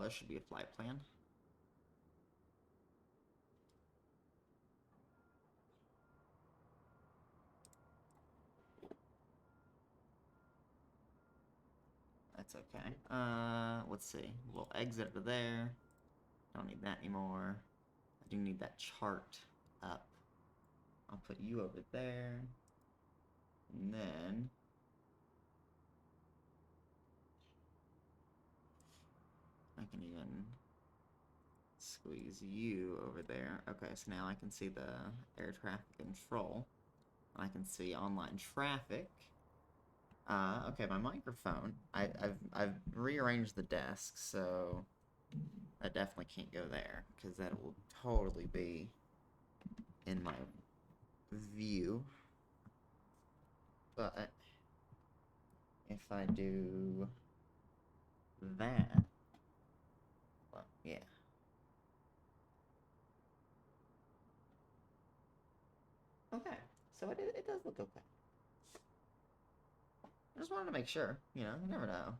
There should be a flight plan. That's okay. Let's see. We'll exit to there. Don't need that anymore. I do need that chart up. I'll put you over there. And then I can even squeeze you over there. Okay, so now I can see the air traffic control. I can see online traffic. Okay, my microphone. I've rearranged the desk, so I definitely can't go there because that will totally be in my view. But if I do that, well, yeah. Okay, so it does look okay. I just wanted to make sure, you never know.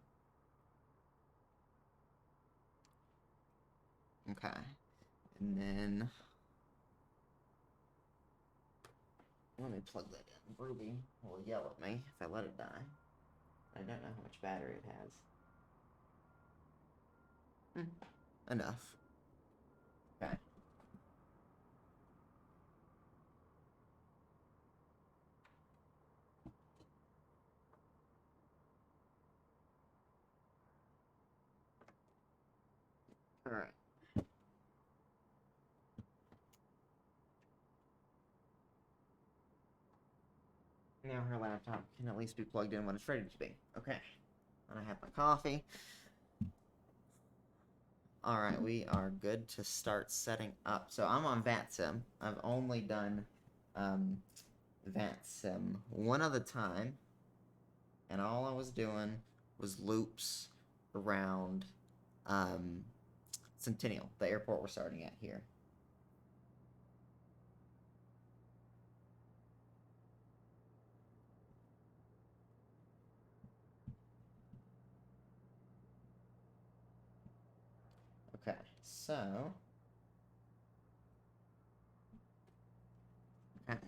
Okay, and then let me plug that in. Ruby will yell at me if I let it die. I don't know how much battery it has. Enough. Okay. Alright. Now her laptop can at least be plugged in when it's ready to be. Okay. And I have my coffee. Alright, we are good to start setting up. So I'm on VATSIM. I've only done VATSIM one other time. And all I was doing was loops around Centennial, the airport we're starting at here. Okay, so okay.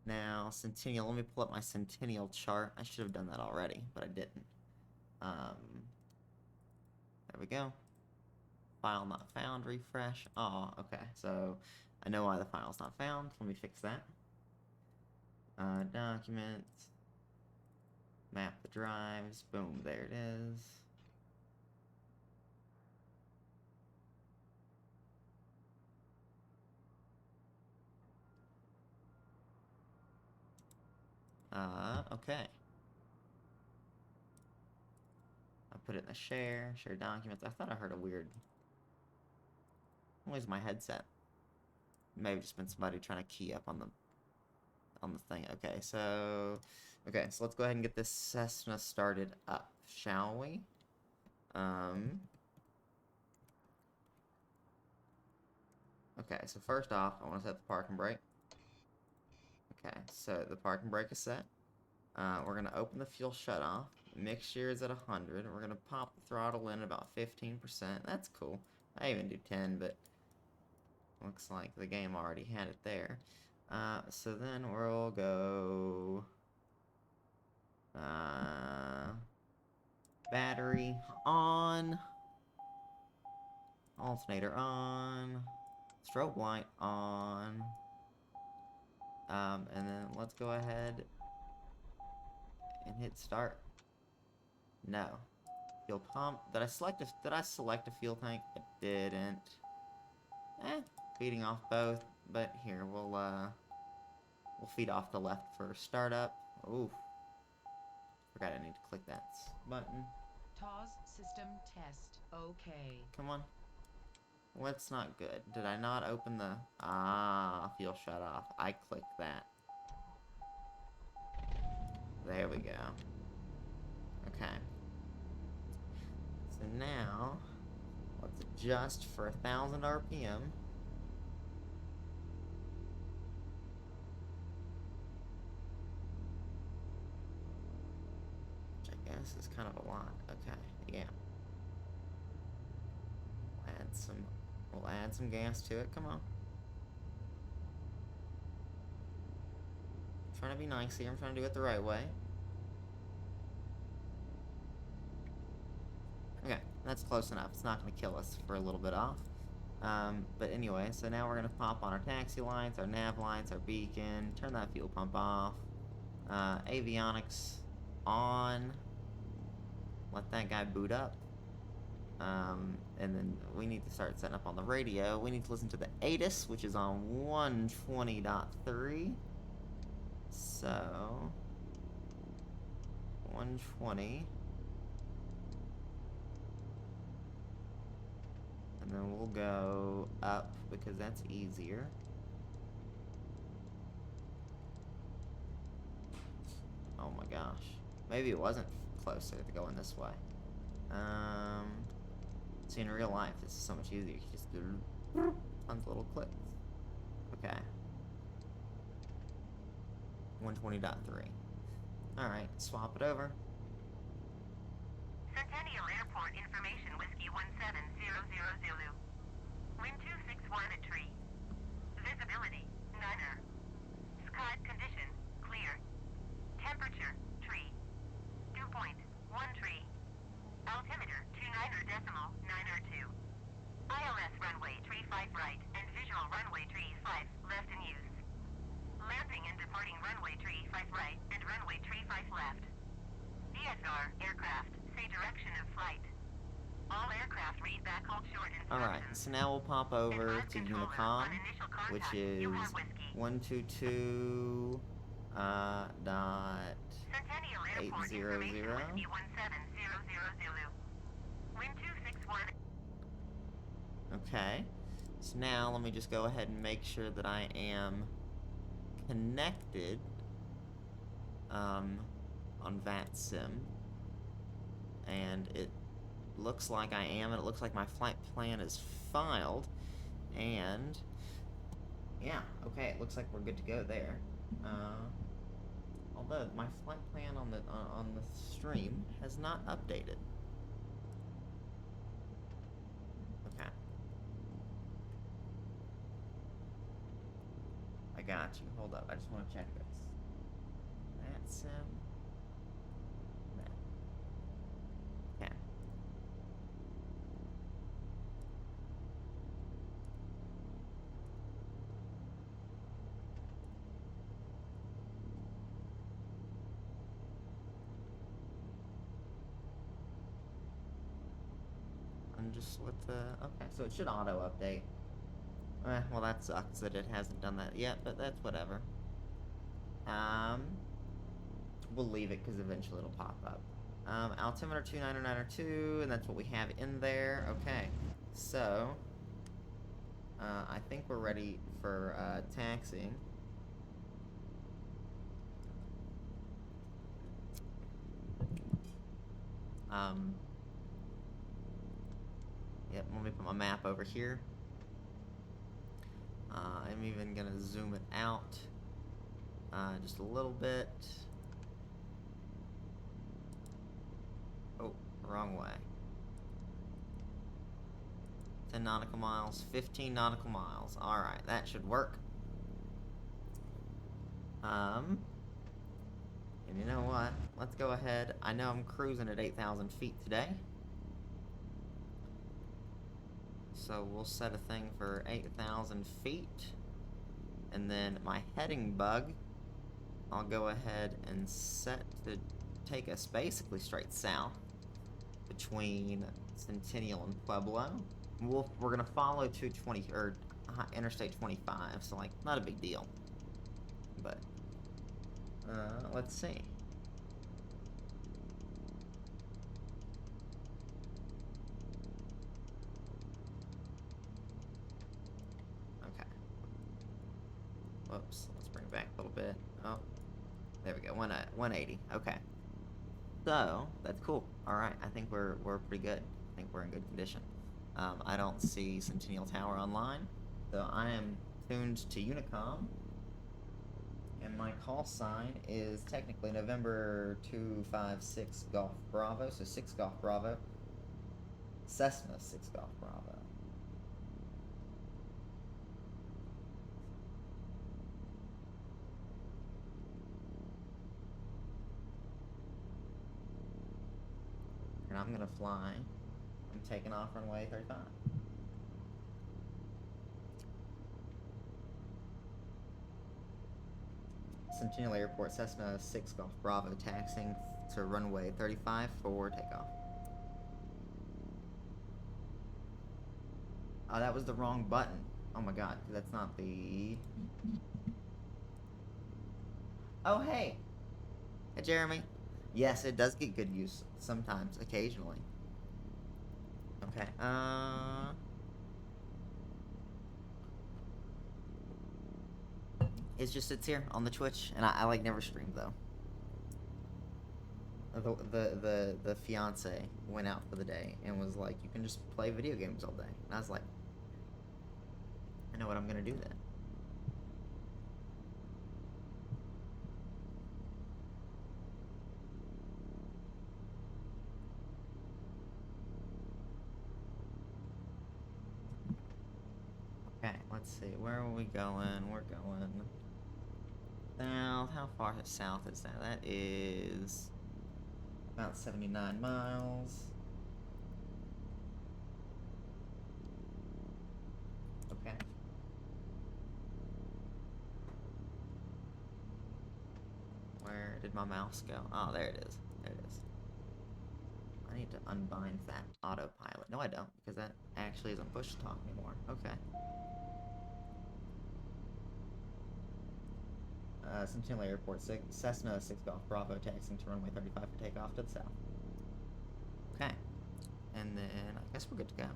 Now Centennial, let me pull up my Centennial chart. I should have done that already, but I didn't. There we go. File not found, refresh. Oh, okay, so I know why the file's not found. Let me fix that. Documents. Map the drives. Boom, there it is. Okay. I put it in the share documents. I thought I heard a weird noise in my headset. Maybe just been somebody trying to key up on the thing. Okay, so let's go ahead and get this Cessna started up, shall we? Okay, so first off, I want to set the parking brake. Okay, so the parking brake is set. We're gonna open the fuel shutoff. Mixture is at 100. We're gonna pop the throttle in at about 15%. That's cool. I even do 10, but looks like the game already had it there. So then we'll go battery on, alternator on, strobe light on, and then let's go ahead and hit start. No. Fuel pump. Did I select a fuel tank? I didn't. Feeding off both, but here we'll feed off the left for startup. Oof. Forgot I need to click that button. TAWS system test. Okay. Come on. Well, that's not good. Did I not open the fuel shut off? I clicked that. There we go. Okay. So now let's adjust for 1,000 RPM. Which I guess is kind of a lot. Okay, yeah. We'll add some gas to it. Come on. I'm trying to be nice here. I'm trying to do it the right way. Okay, that's close enough. It's not going to kill us for a little bit off. But anyway, so now we're going to pop on our taxi lights, our nav lights, our beacon, turn that fuel pump off, avionics on, let that guy boot up, and then we need to start setting up on the radio. We need to listen to the ATIS, which is on 120.3, so 120. And then we'll go up because that's easier. Oh my gosh. Maybe it wasn't closer to going this way. See, in real life, this is so much easier. You just do tons of little clicks. Okay. 120.3. Alright, swap it over. Centennial Airport Information Whiskey 1700 Zulu. Wind 261 at tree. Visibility, niner. Sky condition, clear. Temperature, tree. Dew point, 1 tree. Altimeter, 29.902. ILS runway tree 5 right and visual runway tree 5 left in use. Landing and departing runway tree 5 right and runway tree 5 left. VFR aircraft, say direction of flight. All aircraft read back hold short instructions. Alright, so now we'll pop over to Unicom, which is 122 dot Centennial Airport 800. Information Whiskey 1700 Zulu. Wind 261. Okay, so now let me just go ahead and make sure that I am connected on VATSIM, and it looks like I am, and it looks like my flight plan is filed, and yeah, okay, it looks like we're good to go there. Although my flight plan on the stream has not updated. Okay, I got you. Hold up, I just want to check this. VATSIM. Okay. I'm just with the, okay, so it should auto update. Well, that sucks that it hasn't done that yet, but that's whatever. We'll leave it because eventually it'll pop up. Altimeter 29902, and that's what we have in there. Okay, so I think we're ready for taxiing. Yep, let me put my map over here. I'm even gonna zoom it out just a little bit. Oh, wrong way. 10 nautical miles, 15 nautical miles. Alright, that should work. And you know what? Let's go ahead. I know I'm cruising at 8,000 feet today. So we'll set a thing for 8,000 feet. And then my heading bug, I'll go ahead and set to take us basically straight south between Centennial and Pueblo. We're gonna follow 220 or Interstate 25, so like not a big deal. But let's see. Okay. Whoops. Let's bring it back a little bit. Oh, there we go. 180. Okay. So that's cool. All right. I think we're pretty good. I think we're in good condition. I don't see Centennial Tower online, so I am tuned to Unicom, and my call sign is technically November 256 Golf Bravo, so 6 Golf Bravo, Cessna 6 Golf Bravo. And I'm gonna fly. I'm taking off runway 35. Centennial Airport, Cessna 6 Golf Bravo, taxiing to runway 35 for takeoff. Oh, that was the wrong button. Oh my god, that's not the... Oh, hey! Hey, Jeremy. Yes, it does get good use sometimes, occasionally. Okay, it just sits here on the Twitch, and I like never stream though. The fiance went out for the day and was like, "You can just play video games all day." And I was like, "I know what I'm gonna do then." Okay, let's see. Where are we going? We're going south. How far south is that? That is about 79 miles. Okay. Where did my mouse go? Oh, there it is. There it is. I need to unbind that autopilot. No, I don't, because that actually isn't push to talk anymore. Okay. Centennial Airport, Cessna 6 Golf Bravo, taxiing to runway 35 for takeoff to the south. Okay. And then I guess we're good to go.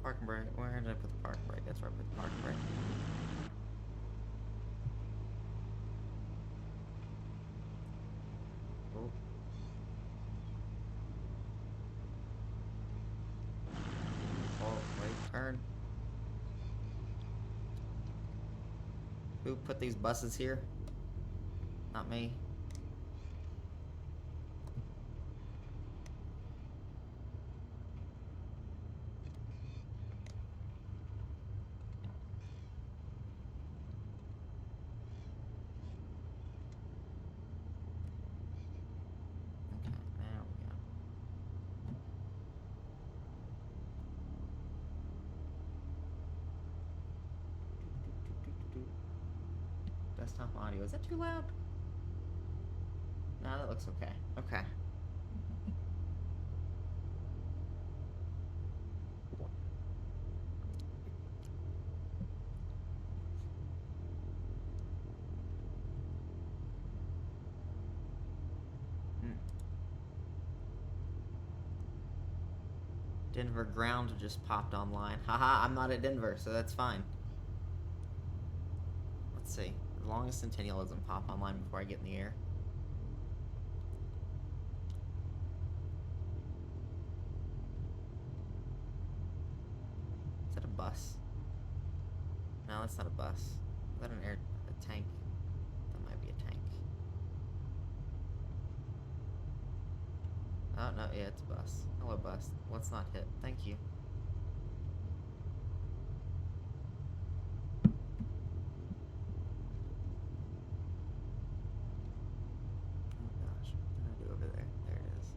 Parking brake. Where did I put the parking brake? That's where I put the parking brake. Oh. Oh, wait, turn. Who put these buses here? Not me. Okay, there we go. Desktop audio. Is that too loud? No, that looks okay. Okay. Denver ground just popped online. Haha, I'm not at Denver, so that's fine. Let's see. As long as Centennial doesn't pop online before I get in the air. Is that a bus? No, that's not a bus. Is that a tank? That might be a tank. Oh, no, yeah, it's a bus. Hello, bus. Let's not hit. Thank you. Oh, gosh. What did I do over there? There it is.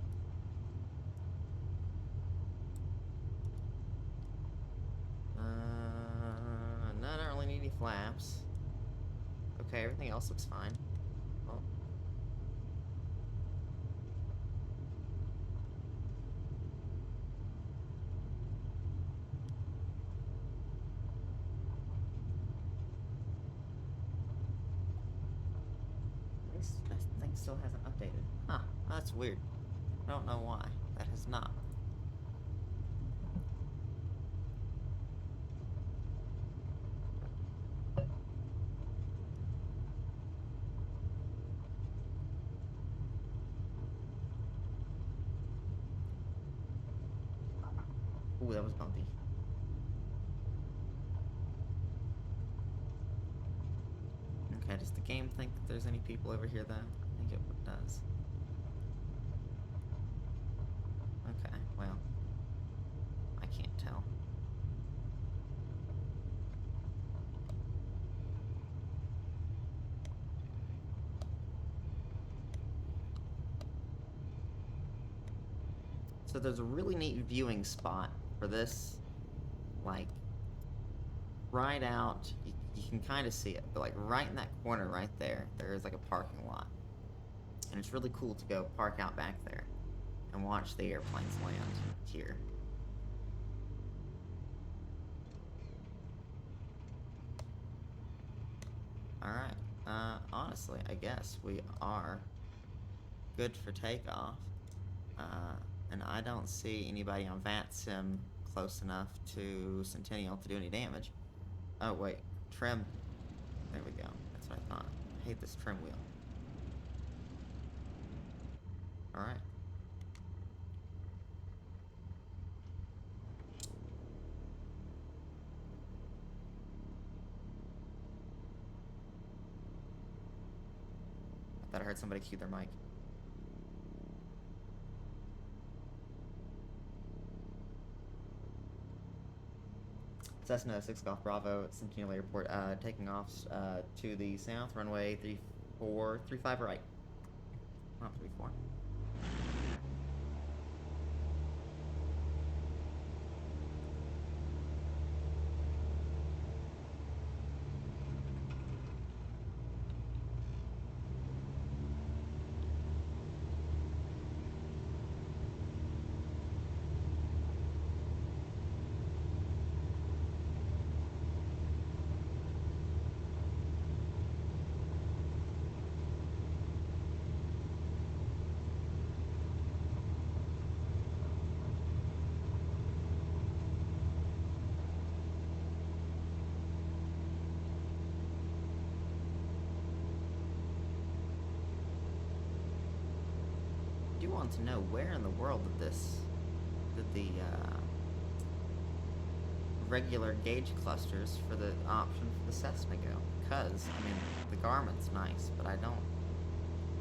No, I don't really need any flaps. Okay, everything else looks fine. Oh. That thing still hasn't updated. Huh, that's weird. I don't know why. That has not. Ooh, that was bumpy. Okay, does the game think that there's any people over here, though? I think it does. Okay, well, I can't tell. So there's a really neat viewing spot for this, like, right out, you can kind of see it, but like right in that corner right there, there's like a parking lot. And it's really cool to go park out back there and watch the airplanes land here. Alright, honestly, I guess we are good for takeoff. And I don't see anybody on VATSIM close enough to Centennial to do any damage. Oh, wait. Trim. There we go. That's what I thought. I hate this trim wheel. Alright. I thought I heard somebody cue their mic. Cessna 6 Golf Bravo at Centennial Airport, taking off to the south, runway 3435 right. Not 34. I do want to know where in the world did the regular gauge clusters for the option for the Cessna go? Because, I mean, the Garmin's nice, but I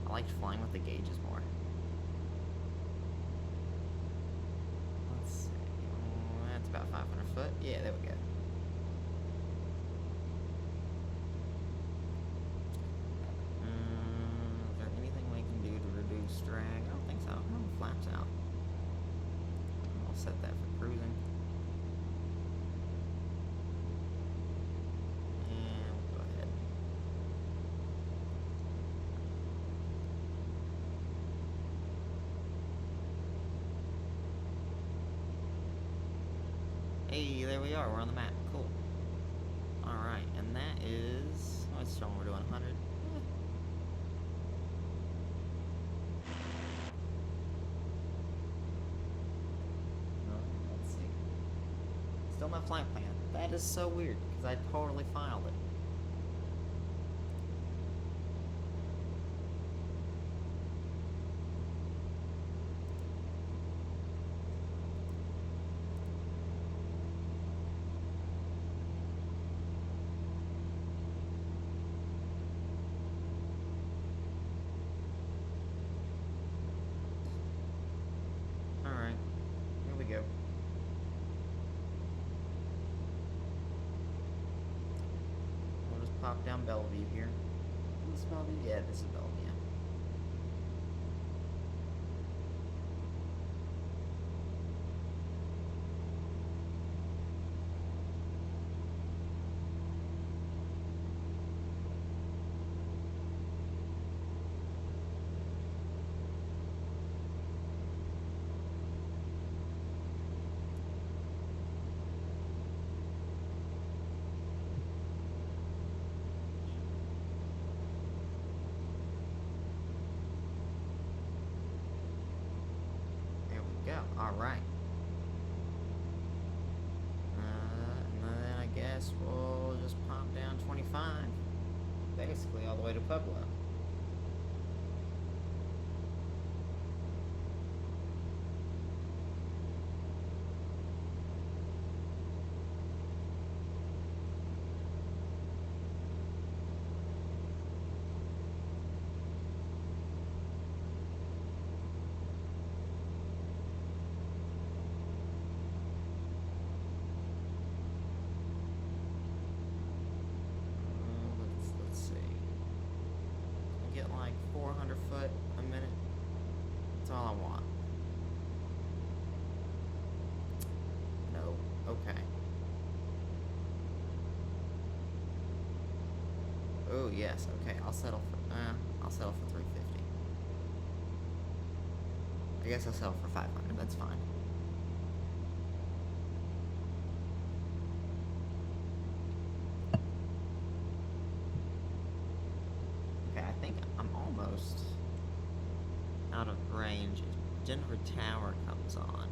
liked flying with the gauges more. Let's see. That's about 500 foot. Yeah, there we go. Is there anything we can do to reduce drag? I don't think so. No, flaps out. I'll set that for cruising. And we'll go ahead. Hey, there we are. We're on the map. Cool. Alright, and that is... Oh, it's showing we're doing 100. Let's see. Still no flight plan. That is so weird, because I totally filed it. Alright, here we go. We'll just pop down Bellevue here. Is this Bellevue? Yeah, this is Bellevue. There we go. Alright. And then I guess we'll just pop down 25. Basically all the way to Pueblo. Let's see. I get like 400 foot a minute. That's all I want. yes. Okay, I'll settle for 350. I guess I'll settle for 500. That's fine. Okay, I think I'm almost out of range. If Denver Tower comes on,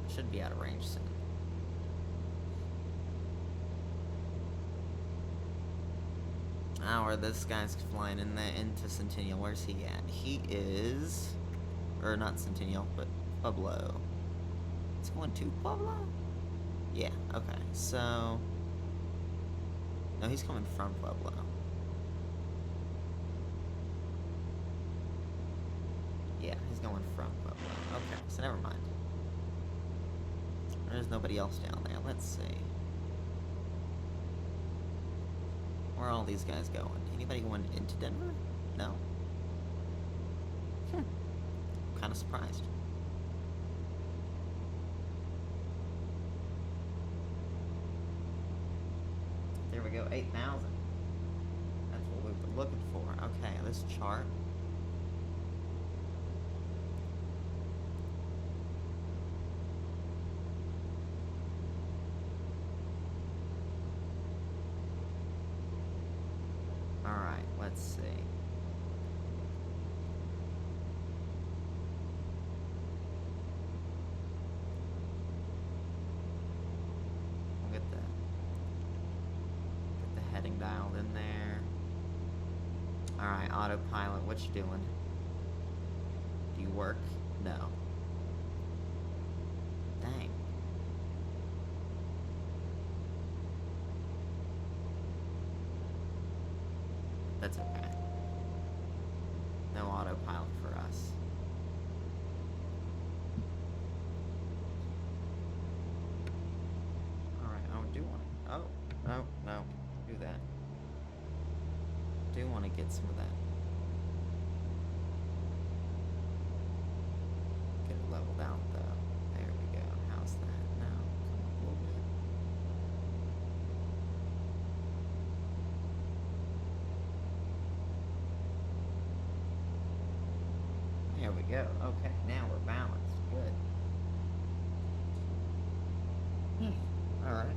I should be out of range soon. Oh, where this guy's flying into Centennial. Where's he at? He is, or not Centennial, but Pueblo. It's going to Pueblo? Yeah, okay. So, no, he's coming from Pueblo. Yeah, he's going from Pueblo. Okay, so never mind. There's nobody else down there. Let's see. Where are all these guys going? Anybody going into Denver? No. I'm kind of surprised. There we go, 8,000. That's what we were looking for. Okay, this chart. Alright, let's see. We'll get the heading dialed in there. Alright, autopilot, what you doing? Do you work? No. Dang. That's okay. No autopilot for us. Alright, I do want to... Oh, no. Do that. Do want to get some of that. Get it leveled out, though. There we go. How's that? Now, come up a little bit. There we go. Okay, now we're balanced. Good. Alright.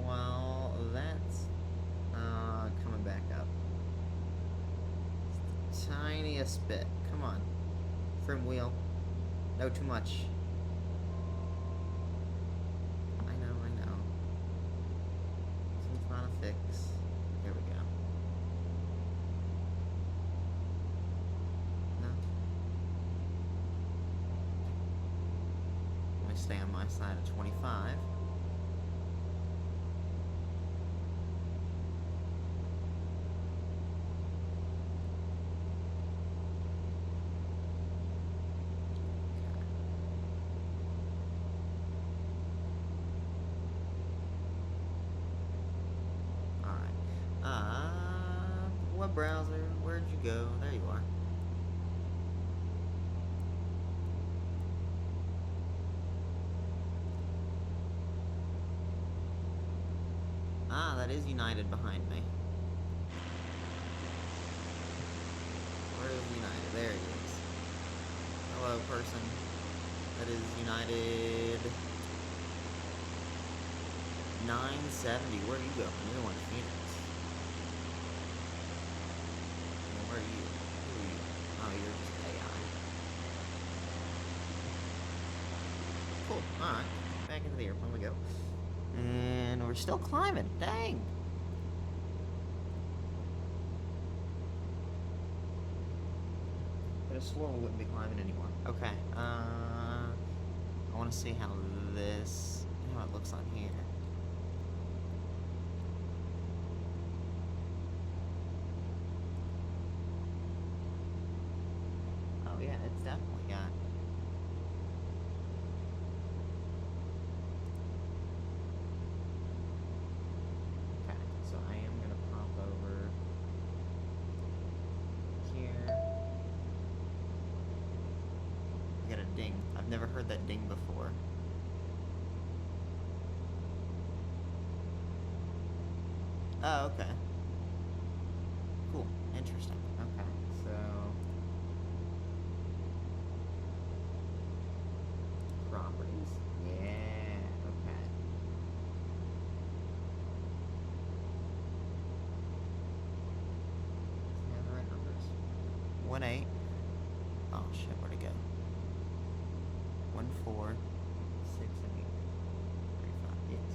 Well, that's coming back up. Tiniest bit. Come on. Trim wheel. No, too much. I know. It's not a fix. There we go. No. Let me stay on my side of 25. Web browser, where'd you go? There you are. Ah, that is United behind me. Where is United? There he is. Hello, person. That is United 970. Where are you going? You're going to Phoenix. Where are you? Who are you? Oh, you're just AI. Cool. Alright. Back into the airplane we go. And we're still climbing. Dang. Could have swore we wouldn't be climbing anymore. Okay. I want to see how it looks on here. Oh yeah, it's definitely got. Okay, so I am gonna pop over here. I got a ding. I've never heard that ding before. Oh, okay. Cool. Interesting. Okay, so properties. Yeah. Okay. Yeah, the right numbers. 1-8. Oh shit, where'd it go? 1-4, 6-8, 3-5. Yes. Okay.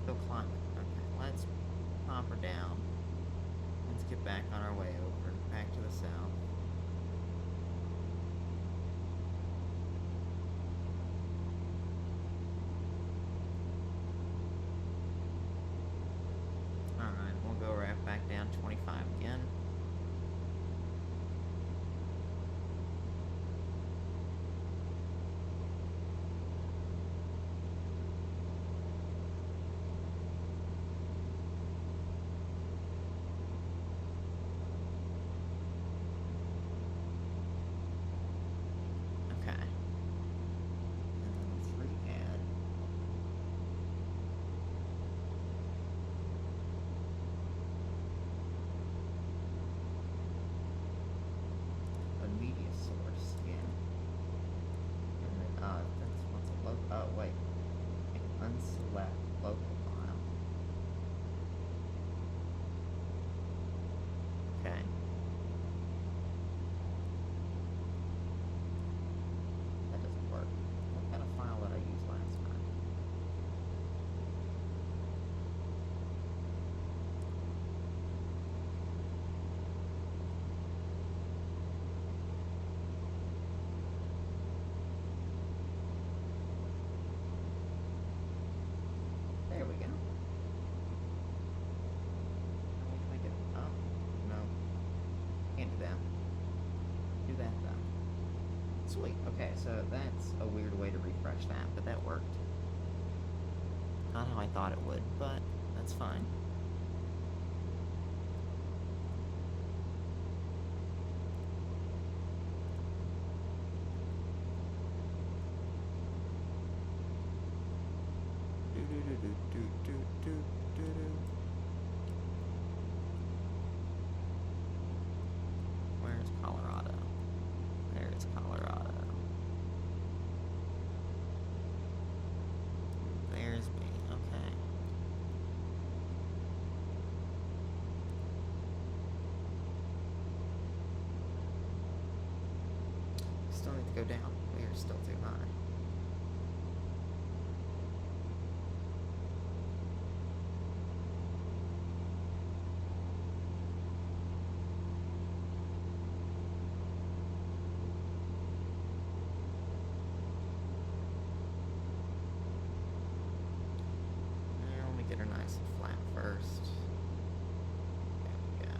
Go climb it. Okay, let's pop her down. Let's get back on our way over, back to the south. Alright, we'll go right back down 25 again. Okay. And then 3 add. A media source, yeah. And then, that's what's a local, oh, wait. I can unselect local file. Okay. That doesn't work. What kind of file did I use last time? There we go. Now we can make it. Oh, no. Can't do that. Do that though. Sweet. Okay, so that's a weird way to refresh that, but that worked. Not how I thought it would, but that's fine. Where's Colorado? There's Colorado. There's me. Okay. Still need to go down. We are still too high. Now let me get her nice and flat first. There we go.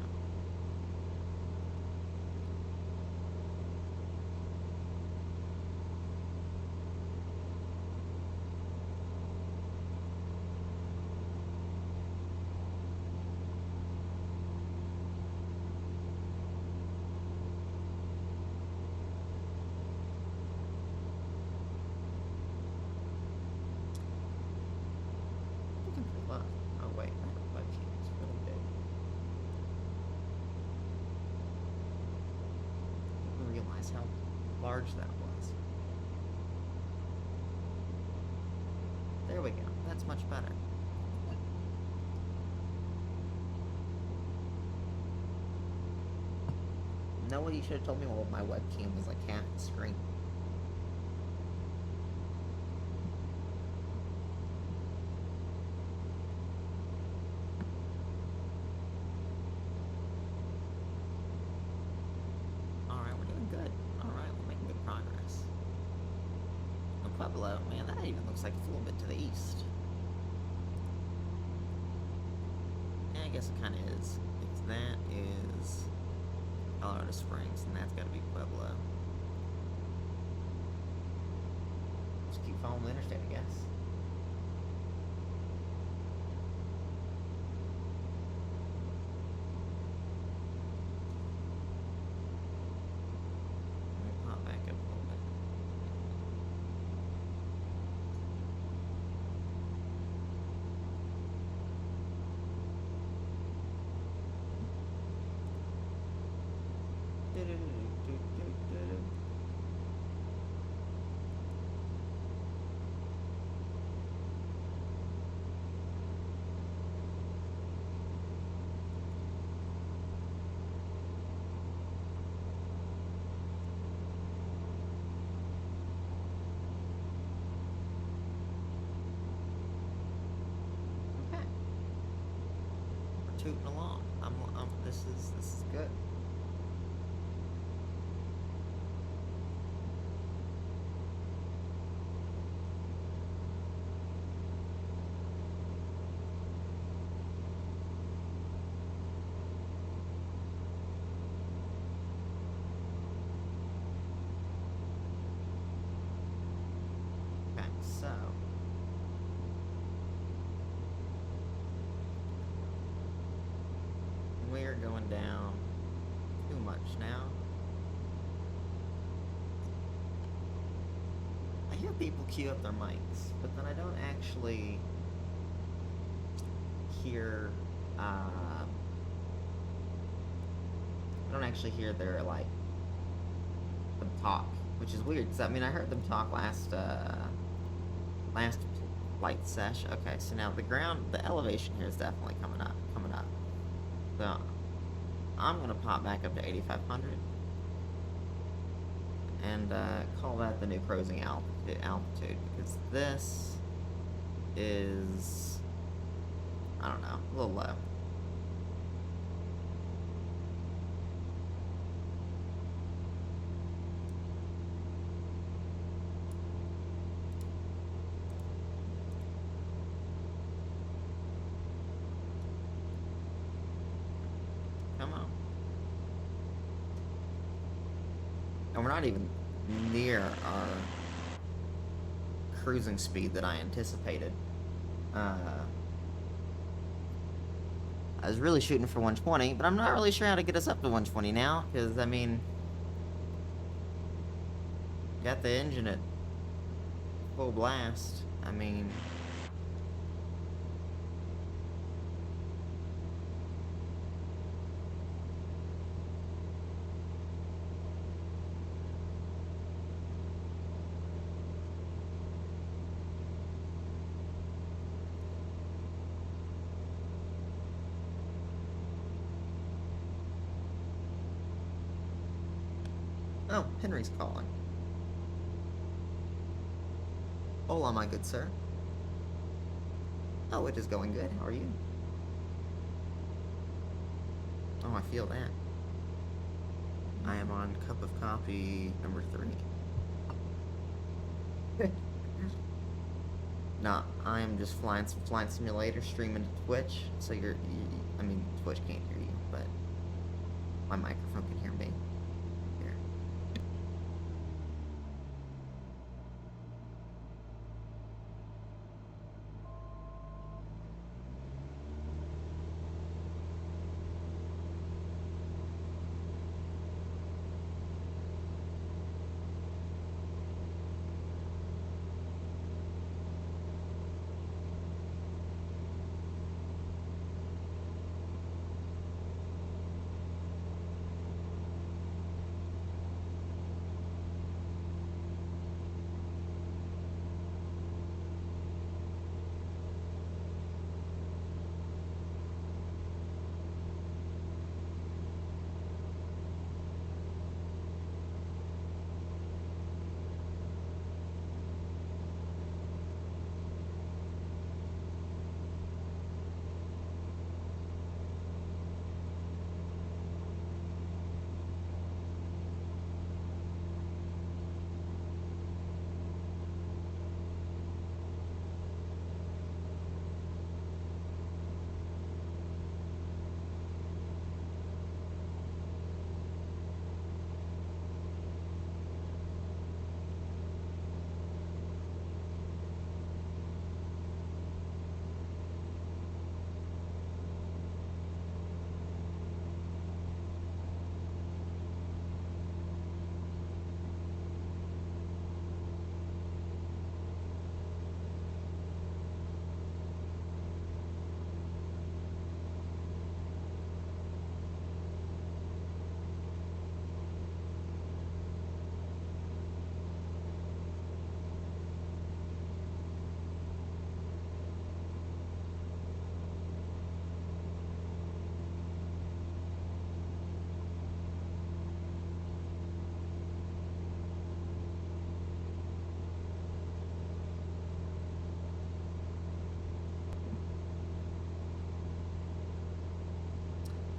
Looking pretty low. Oh wait, that webcam is really big. Didn't realize how large that was. There we go. That's much better. Nobody should have told me my webcam was like half the screen. Alright, we're doing good. Alright, we're making good progress. Oh, Pueblo, man, that even looks like it's a little bit to the east. Yeah, I guess it kind of is. Because that is Colorado Springs, and that's got to be Pueblo. Just keep following the interstate, I guess. Let me pop back up a little bit. Okay. We're tooting along. This is good. Okay, so we're going down too much now. I hear people cue up their mics, but then I don't actually hear. I don't actually hear their them talk, which is weird. Cause I mean, I heard them talk last flight session. Okay, so now the elevation here is definitely coming up. So I'm gonna pop back up to 8,500 and call that the new cruising altitude because this is, I don't know, a little low. Come on. And we're not even near our cruising speed that I anticipated. I was really shooting for 120, but I'm not really sure how to get us up to 120 now, because, I mean, got the engine at full blast. I mean, oh, Henry's calling. Hola, my good sir. Oh, it is going good. How are you? Oh, I feel that. I am on cup of coffee number 3. No, I am just flying some flight simulator, streaming to Twitch. So I mean, Twitch can't hear you, but my microphone can hear me. Here.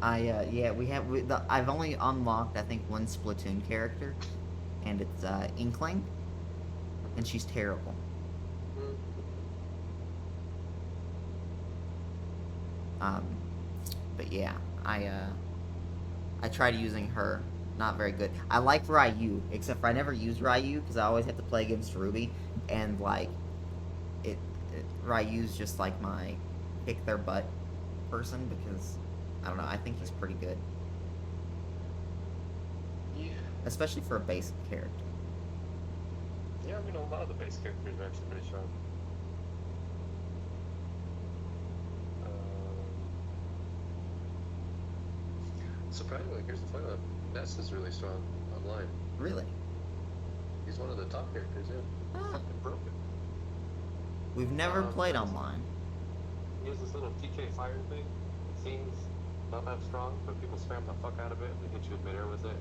Yeah, I've only unlocked I think one Splatoon character, and it's Inkling, and she's terrible. Mm. Um, but yeah, I tried using her. Not very good. I like Ryu, except for I never use Ryu because I always have to play against Ruby, and like Ryu's just like my kick their butt person because I don't know. I think he's pretty good, Yeah. especially for a basic character. Yeah, I mean, a lot of the base characters are actually pretty strong. Surprisingly, here's the funny one. Ness is really strong online. Really? He's one of the top characters, yeah. Ah. Fucking broken. We've never played online. He has this little TK fire thing. It seems not that strong, but people spam the fuck out of it and they hit you with midair with it.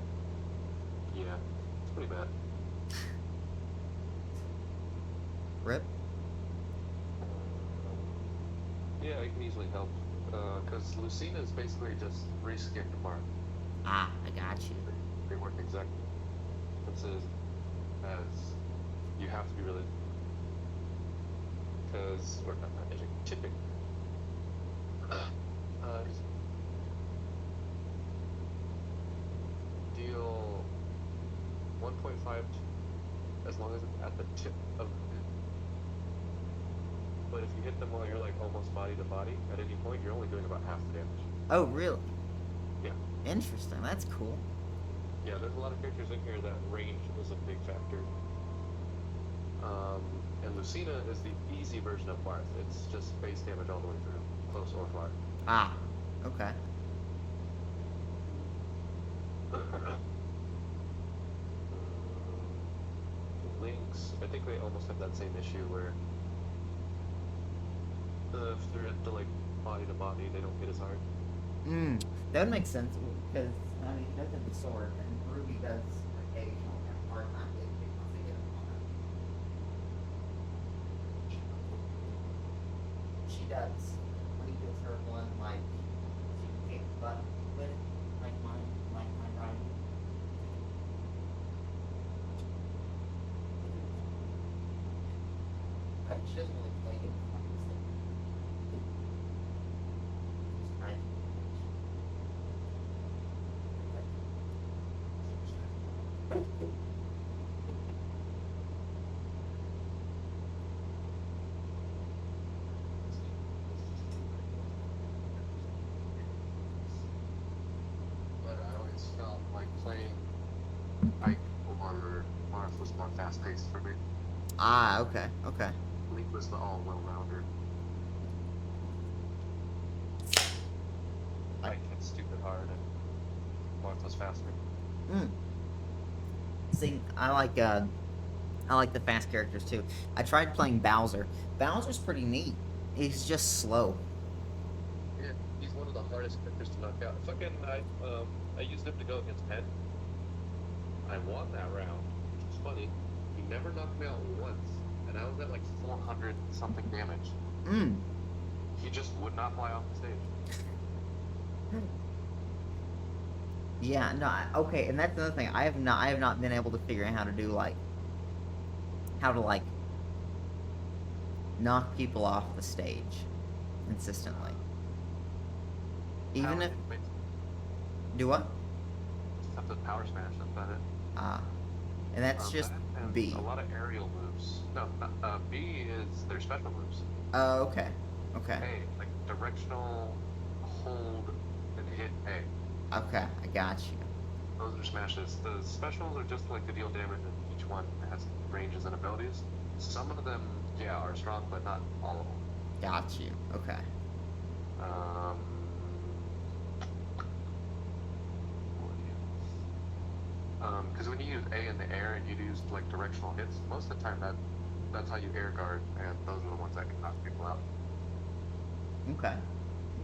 Yeah, it's pretty bad. Rip. Yeah, I can easily help. Because Lucina is basically just reskinned Mark. Ah, I got you. They work exactly. Differences as you have to be really. Because we're not magic tipping. Deal 1.5 as long as it's at the tip of the hit. But if you hit them while you're like almost body to body at any point, you're only doing about half the damage. Oh, really? Yeah. Interesting. That's cool. Yeah, there's a lot of characters in here that range is a big factor. And Lucina is the easy version of Barth. It's just base damage all the way through, close or far. Ah, okay. Lynx, I think they almost have that same issue where if they're at the like body to body, they don't hit as hard. That would make sense because I mean he does have the sword, and Ruby does occasionally have a hard time getting people to get him on it. She does. When he gives her one, like she can kick butt with it, like my right. She doesn't really play it. But I always felt like playing Ike or Marth was more fast paced for me. Ah, okay, okay. Link was the all well rounder. Ike hit stupid hard and Marth was faster. See, I like the fast characters too. I tried playing Bowser. Bowser's pretty neat. He's just slow. Yeah, he's one of the hardest characters to knock out. I used him to go against Penn. I won that round, which was funny. He never knocked me out once, and I was at like 400 something damage. He just would not fly off the stage. Yeah, no, okay, and that's another thing. I have not been able to figure out how to knock people off the stage consistently. Even if do what? Just have to power smash, that's about it. And that's just that and B. A lot of aerial moves. No, B is their special moves. Oh, okay. Okay. A, like directional, hold, and hit A. Okay, I got you. Those are smashes. The specials are just like to deal damage, and each one has ranges and abilities. Some of them, yeah, are strong, but not all of them. Got you. Okay. Because when you use A in the air and you use like directional hits, most of the time that's how you air guard, and those are the ones that can knock people out. Okay.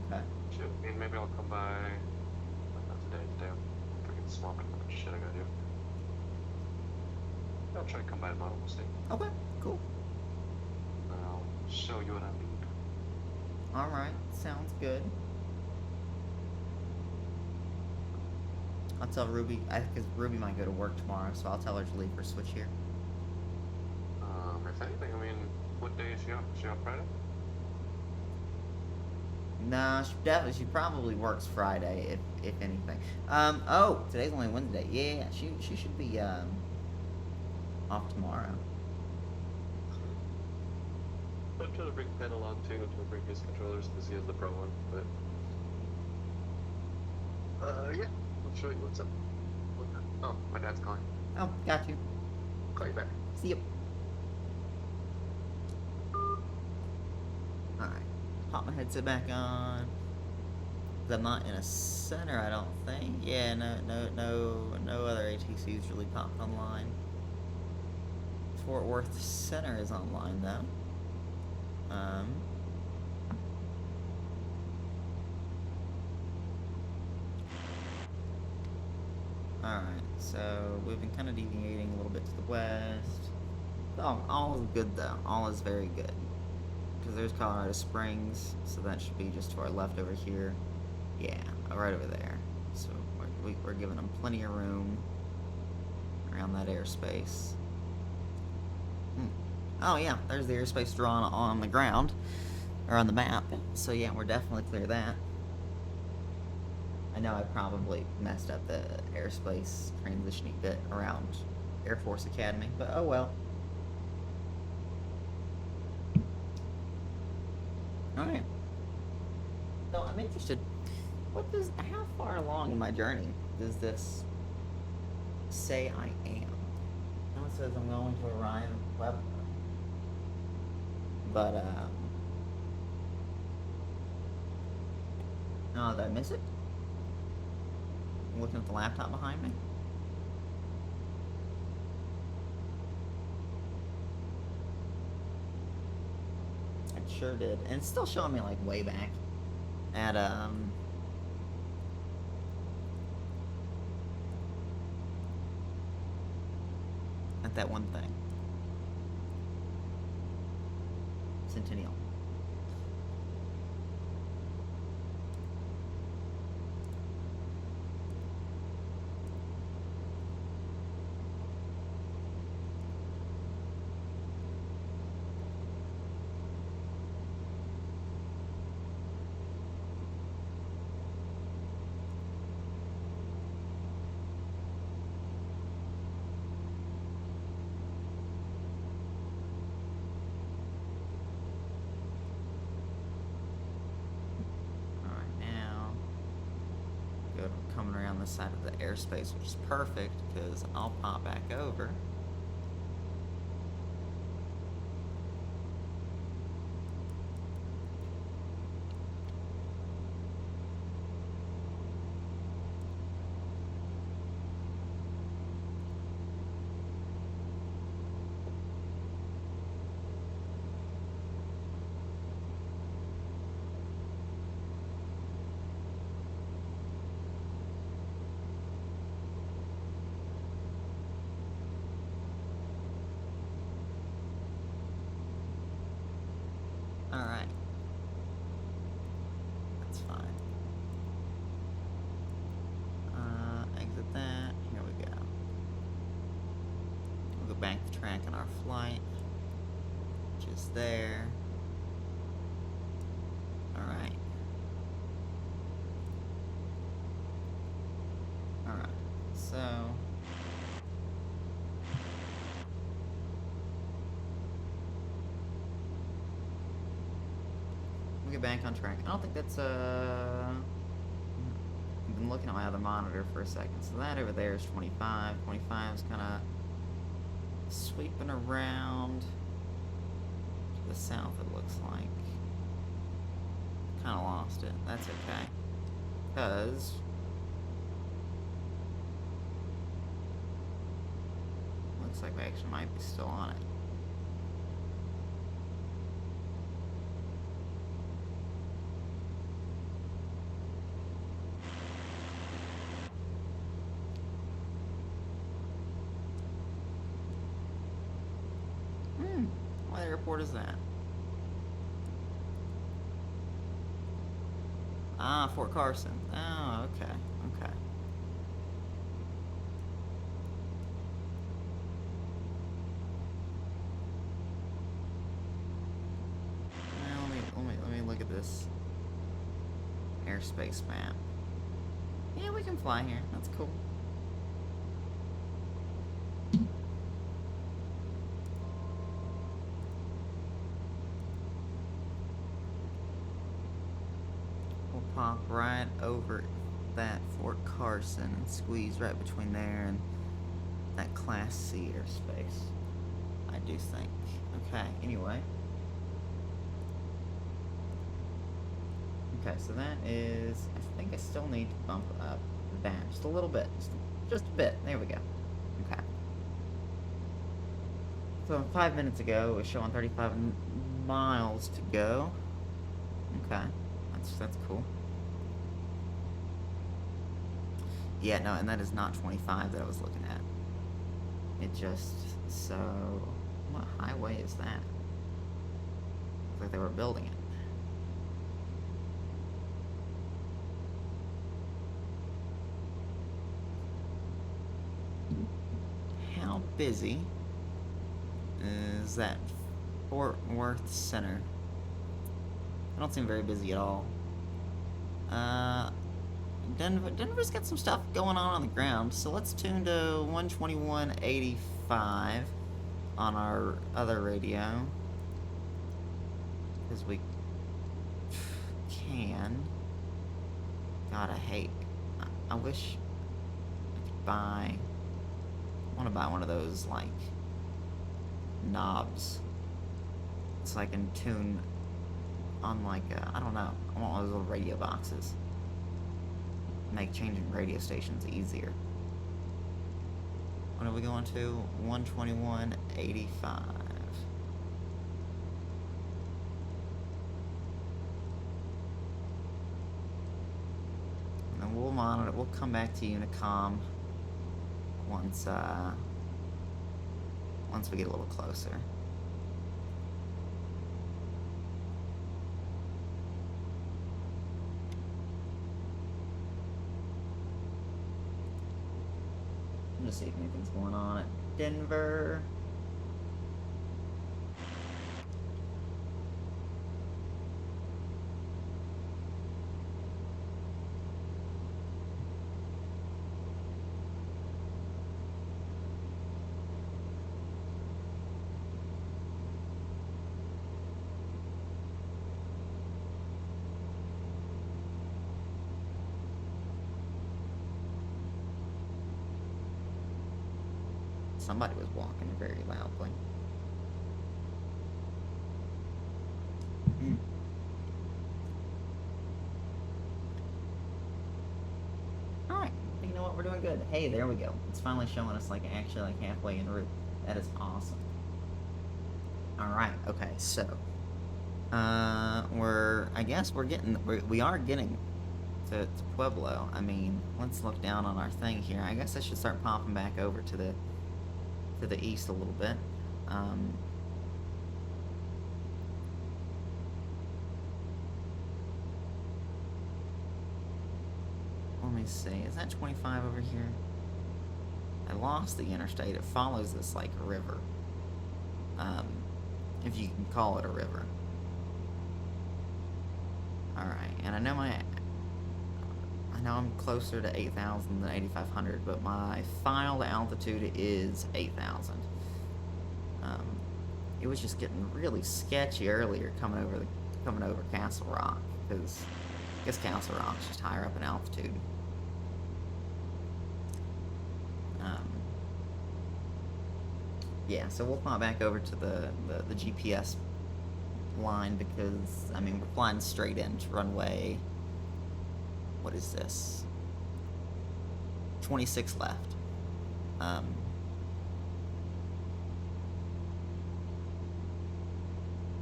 Okay. Shit, I mean, maybe I'll come by. Not today. Today I'm freaking swamped with shit I gotta do. I'll try to come by tomorrow. We'll see. Okay. Cool. I'll show you what I need. All right. Sounds good. I'll tell Ruby, because Ruby might go to work tomorrow, so I'll tell her to leave her switch here. If anything, I mean, what day is she off? Is she off Friday? No, she probably works Friday, if anything. Today's only Wednesday. Yeah, she should be off tomorrow. I'm trying to bring Pen along too, to bring his controllers because he has the Pro one. But yeah, I'll show you what's up. Oh, my dad's calling. Oh, got you. Call you back. See you. Alright. Pop my headset back on. 'Cause I'm not in a center, I don't think. Yeah, no other ATCs really popped online. Fort Worth Center is online though. Alright, so we've been kind of deviating a little bit to the west. All is good though. All is very good. Because there's Colorado Springs, so that should be just to our left over here. Yeah, right over there. So we're giving them plenty of room around that airspace. Oh yeah, there's the airspace drawn on the ground, or on the map. So yeah, we're definitely clear of that. I know I probably messed up the airspace transitioning bit around Air Force Academy, but oh well. Alright. So I'm interested. How far along in my journey does this say I am? Now it says I'm going to arrive in Pueblo. But, oh, did I miss it? I'm looking at the laptop behind me. It sure did. And it's still showing me, like, way back at, that one thing. Centennial. Coming around the side of the airspace, which is perfect because I'll pop back over. Alright. That's fine. Exit that. Here we go. We'll go back to track on our flight. Which is there. Alright. Alright. So... get back on track. I don't think that's I've been looking at my other monitor for a second. So that over there is 25. 25 is kind of sweeping around to the south, it looks like. Kind of lost it. That's okay. Because looks like we actually might be still on it. What airport is that? Ah, Fort Carson. Oh, okay. Okay. this airspace map. Yeah, we can fly here. That's cool. We'll pop right over that Fort Carson and squeeze right between there and that Class C airspace, I do think. Okay, anyway. Okay, so that is, I think I still need to bump up that just a little bit. Just a bit. There we go. Okay. So 5 minutes ago, it was showing 35 miles to go. Okay. That's cool. Yeah, no, and that is not 25 that I was looking at. It just, so, what highway is that? Looks like they were building it. How busy is that Fort Worth Center? I don't seem very busy at all. Denver's got some stuff going on the ground, so let's tune to 121.85 on our other radio. Because we can. God, I wish I could buy. I want to buy one of those, like, knobs. So I can tune on, like, I don't know. I want one of those little radio boxes. Make changing radio stations easier. What are we going to? 121.85. And then we'll monitor. We'll come back to Unicom once we get a little closer. I'm gonna see if anything's going on at Denver. Somebody was walking very loudly. Alright, you know what, we're doing good. Hey, there we go. It's finally showing us like actually like halfway en route. That is awesome. Alright, okay, so we are getting to Pueblo. I mean, let's look down on our thing here. I guess I should start popping back over to the east a little bit. Let me see. Is that 25 over here? I lost the interstate. It follows this like river. If you can call it a river. Alright, and I know I'm closer to 8,000 than 8,500, but my final altitude is 8,000. It was just getting really sketchy earlier coming over Castle Rock, because I guess Castle Rock's just higher up in altitude. Yeah, so we'll pop back over to the GPS line because, I mean, we're flying straight into runway. What is this? 26 left.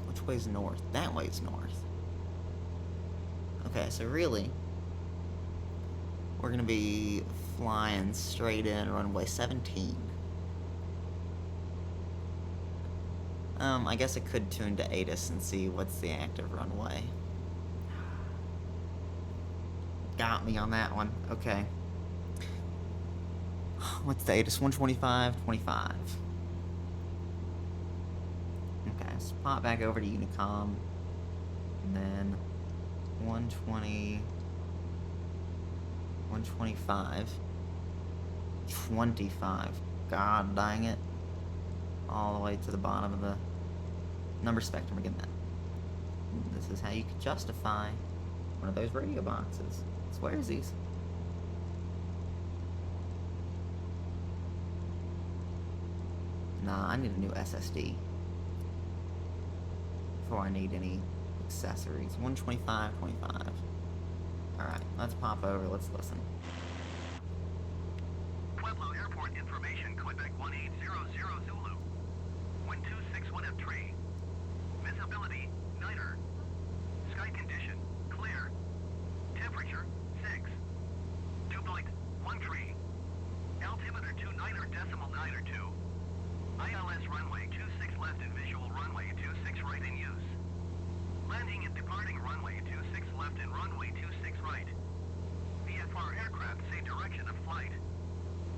Which way's north? That way's north. Okay, so really, we're gonna be flying straight in runway 17. I guess I could tune to ATIS and see what's the active runway. Got me on that one. Okay. What's the ATIS? 125, 25. Okay, so pop back over to Unicom. And then 120, 125, 25. God dang it. All the way to the bottom of the number spectrum again then. This is how you can justify one of those radio boxes. Where's these? Nah, I need a new SSD before I need any accessories. 125, 25. Alright, let's pop over, let's listen. Pueblo Airport information, Quebec 1800 Zulu. Wind 261 at tree. Visibility, niner. Sky condition, clear. Temperature, 6. Dew point, 1 tree. Altimeter 29.92. ILS runway 26 left and visual runway 26 right in use. Landing and departing runway 26 left and runway 26 right. VFR aircraft say direction of flight.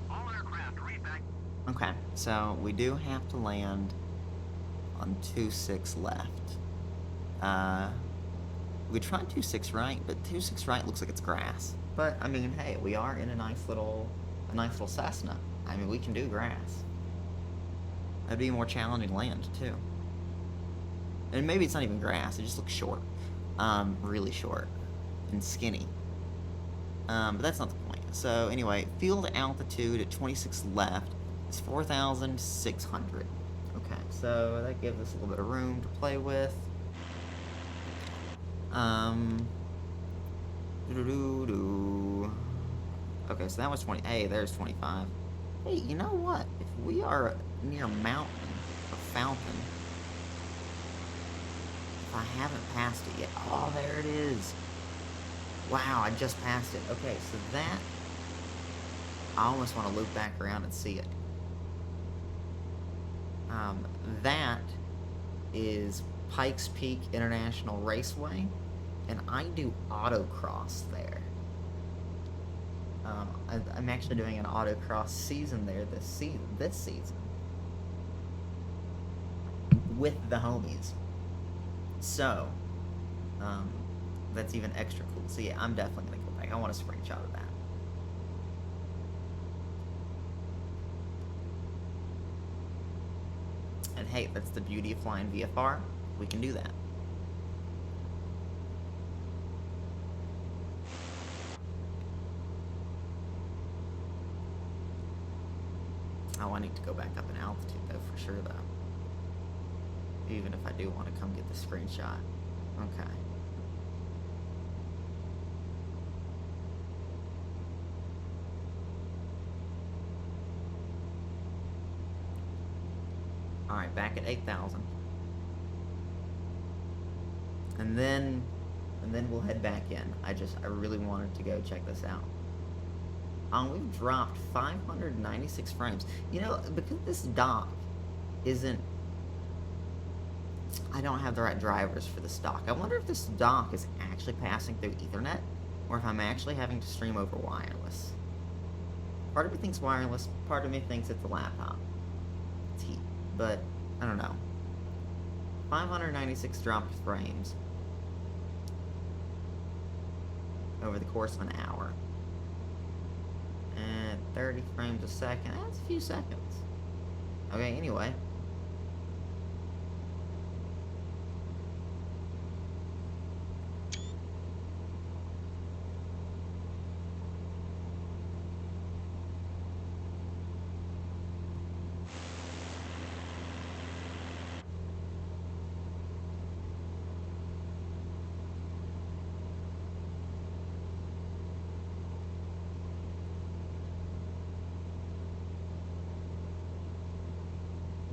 All aircraft read back. Okay, so we do have to land on 26 left. We tried 26 right, but 26 right looks like it's grass. But I mean, hey, we are in a nice little Cessna. I mean, we can do grass. That'd be a more challenging land too. And maybe it's not even grass; it just looks short, really short and skinny. But that's not the point. So anyway, field altitude at 26 left is 4,600. Okay, so that gives us a little bit of room to play with. Okay, so that was 20. Hey, there's 25. Hey, you know what? If we are near a mountain, a fountain, if I haven't passed it yet. Oh, there it is. Wow, I just passed it. Okay, so that, I almost want to loop back around and see it. That is Pikes Peak International Raceway, and I do autocross there. I'm actually doing an autocross season there this season with the homies. So, that's even extra cool. So yeah, I'm definitely gonna go back. I want a screenshot of that. And hey, that's the beauty of flying VFR. We can do that. Oh, I need to go back up in altitude though, for sure though. Even if I do want to come get the screenshot. Okay. Alright, back at 8,000. And then we'll head back in. I really wanted to go check this out. We've dropped 596 frames. You know, because this dock isn't... I don't have the right drivers for this dock. I wonder if this dock is actually passing through Ethernet, or if I'm actually having to stream over wireless. Part of me thinks wireless, part of me thinks it's a laptop. It's heat, but I don't know. 596 dropped frames over the course of an hour. And 30 frames a second, that's a few seconds. Okay, anyway.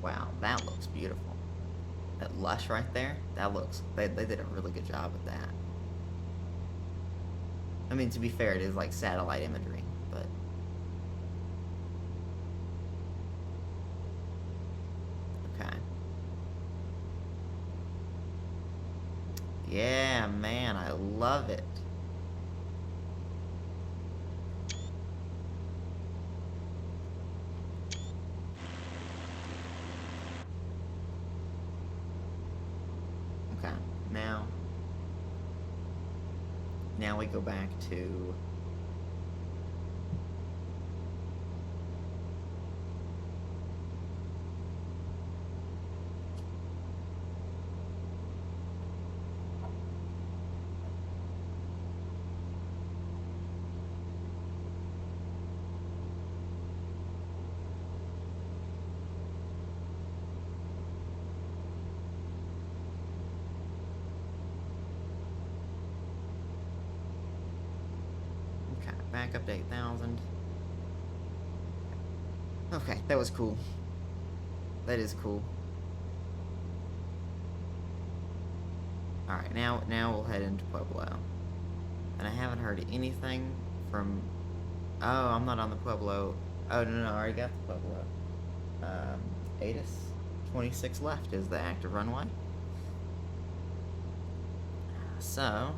Wow, that looks beautiful. That lush right there, that looks... They did a really good job with that. I mean, to be fair, it is like satellite imagery, but... Okay. Yeah, man, I love it. Okay, now now we go back to okay, back up to 8,000. Okay, that was cool. That is cool. Alright, now we'll head into Pueblo. And I haven't heard anything from... Oh, I'm not on the Pueblo. Oh, no, I already got the Pueblo. ATIS 26 left is the active runway. So...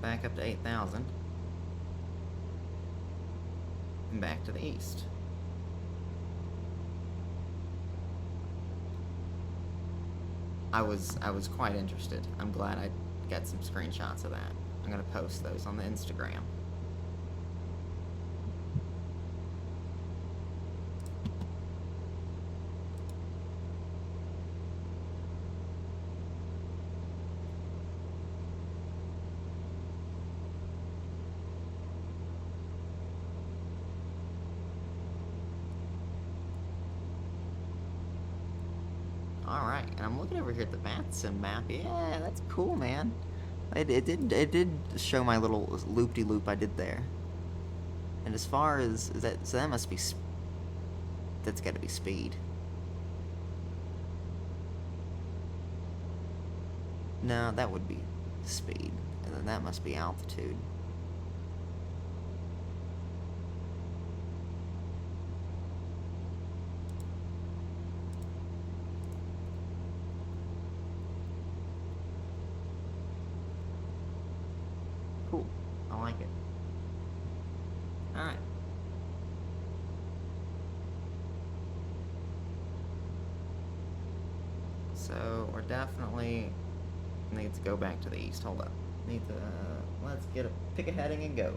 back up to 8,000. And back to the east. I was quite interested. I'm glad I got some screenshots of that. I'm gonna post those on the Instagram. Alright, and I'm looking over here at the VATSIM map. Yeah, that's cool, man. It did show my little loop-de-loop I did there. And as far as that, so that must be, that's gotta be speed. No, that would be speed. And then that must be altitude. Cool. I like it. Alright. So, we're definitely need to go back to the east. Hold up. Need to, let's pick a heading and go.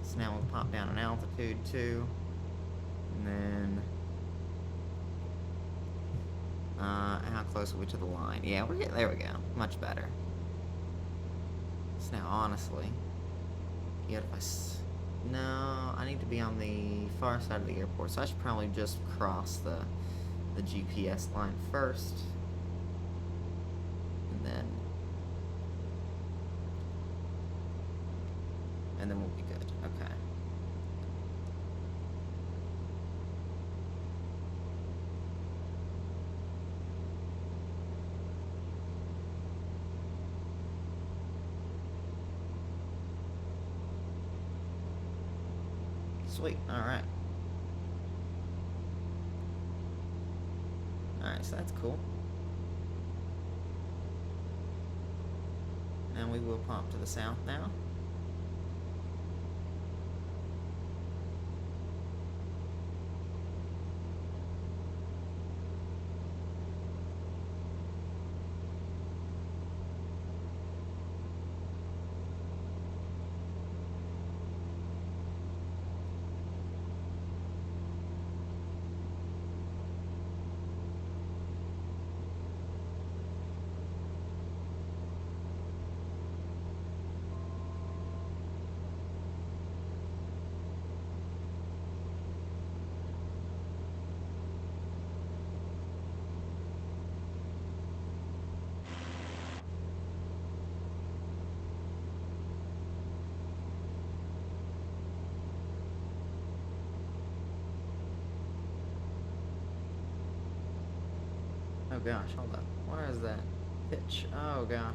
So now we'll pop down an altitude too. And then, how close are we to the line? Yeah, we're getting, there we go. Much better. So now, honestly, yet if no, I need to be on the far side of the airport, so I should probably just cross the GPS line first. And then we'll be good. Okay. Sweet. Alright. Alright, so that's cool. And we will pop to the south now. Oh gosh, hold up. Where is that pitch? Oh gosh.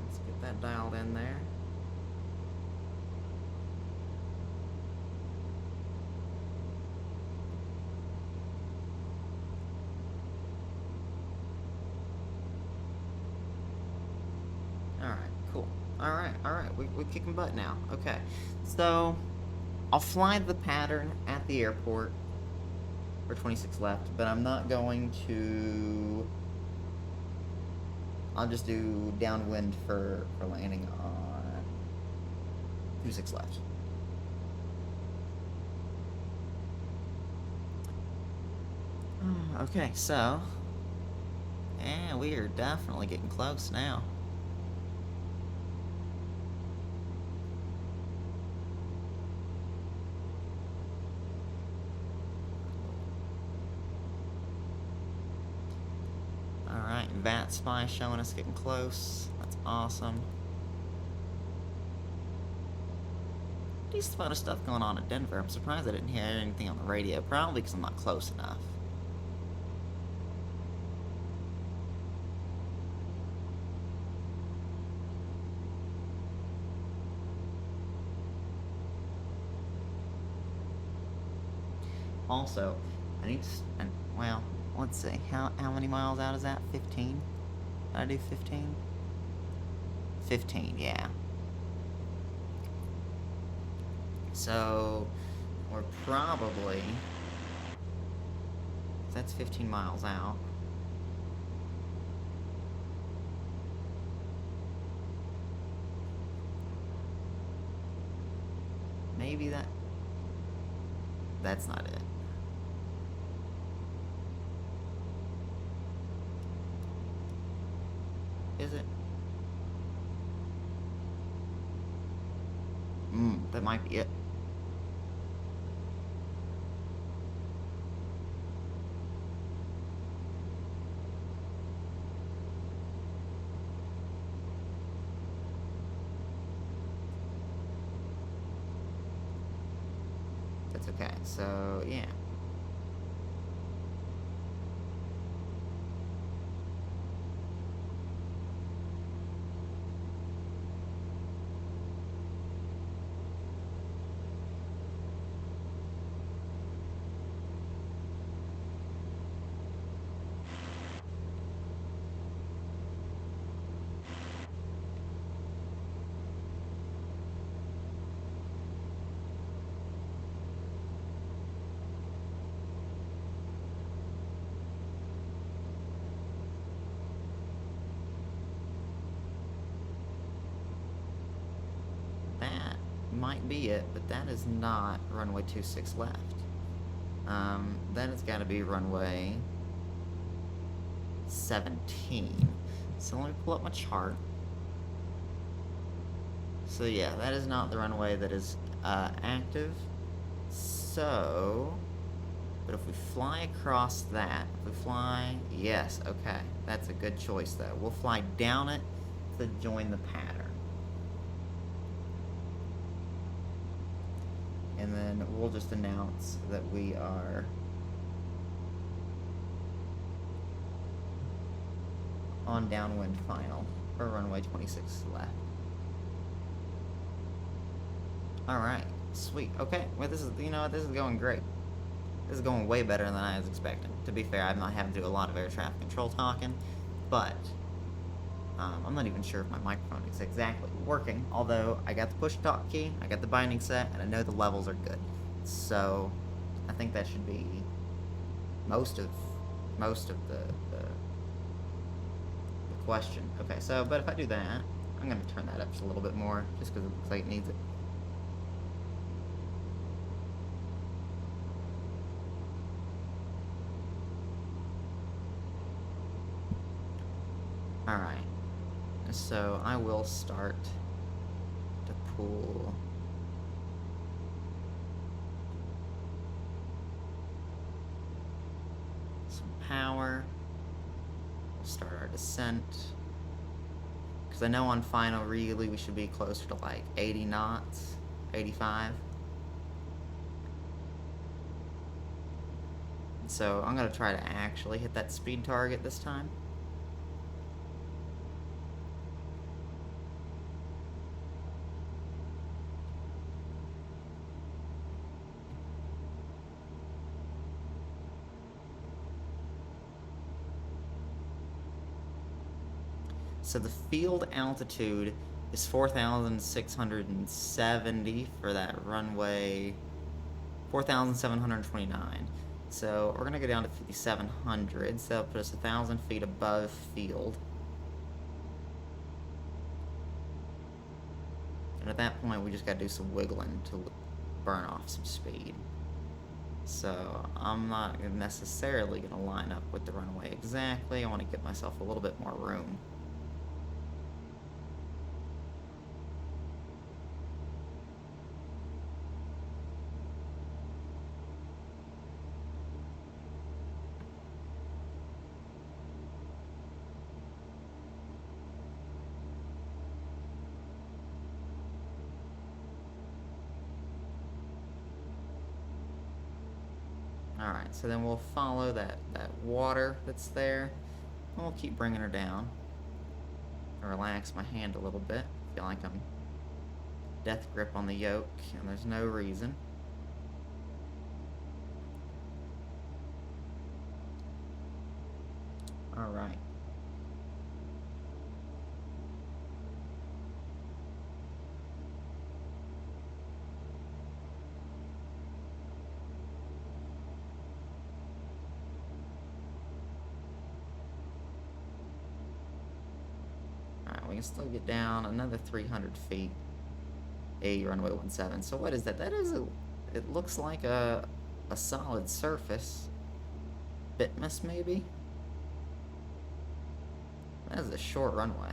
Let's get that dialed in there. Alright, we're kicking butt now. Okay, so I'll fly the pattern at the airport for 26 left, but I'm not going to... I'll just do downwind for landing on 26 left. Okay, so... yeah, we are definitely getting close now. Alright, VATSIM showing us getting close. That's awesome. Decent amount of stuff going on in Denver. I'm surprised I didn't hear anything on the radio. Probably because I'm not close enough. Also, I need to... well, let's see. How many miles out is that? 15? Did I do 15? 15, yeah. So, we're probably... that's 15 miles out. Maybe that... that's not it. Is it? That might be it. That's okay. So, yeah. That might be it, but that is not runway 26 left. That has got to be runway 17. So let me pull up my chart. So yeah, that is not the runway that is active. So, but if we fly across that, if we fly, yes, okay, that's a good choice though. We'll fly down it to join the pattern. And then we'll just announce that we are on downwind final for runway 26 left. Alright, sweet. Okay, well this is, you know what, this is going great. This is going way better than I was expecting. To be fair, I'm not having to do a lot of air traffic control talking, but I'm not even sure if my microphone is exactly working, although I got the push talk key, I got the binding set, and I know the levels are good. So, I think that should be most of the question. Okay, so, but if I do that, I'm going to turn that up just a little bit more, just because it looks like it needs it. Alright. So I will start to pull some power. We'll start our descent. Because I know on final really we should be closer to like 80 knots, 85. So I'm going to try to actually hit that speed target this time. So the field altitude is 4,670 for that runway. 4,729. So we're gonna go down to 5,700. So that'll put us 1,000 feet above field. And at that point, we just gotta do some wiggling to burn off some speed. So I'm not necessarily gonna line up with the runway exactly. I want to give myself a little bit more room. Alright, so then we'll follow that water that's there, and we'll keep bringing her down. Relax my hand a little bit. Feel like I'm death grip on the yoke, and there's no reason. Alright. We can still get down another 300 feet. Runway 17. So what is that? That is it looks like a solid surface. Bitmus maybe? That is a short runway.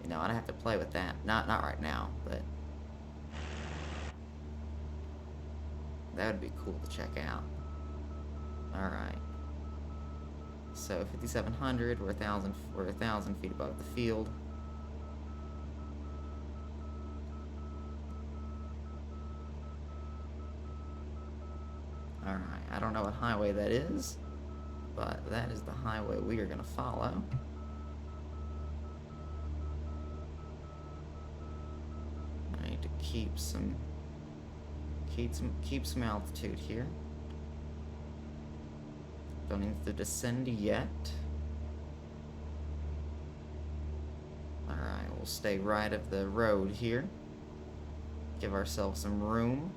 You know, I'd have to play with that. Not right now, but that would be cool to check out. Alright. So 5,700, we're 1,000 feet above the field. Alright, I don't know what highway that is, but that is the highway we are gonna follow. I need to keep some altitude here. Don't need to descend yet. Alright, we'll stay right of the road here. Give ourselves some room.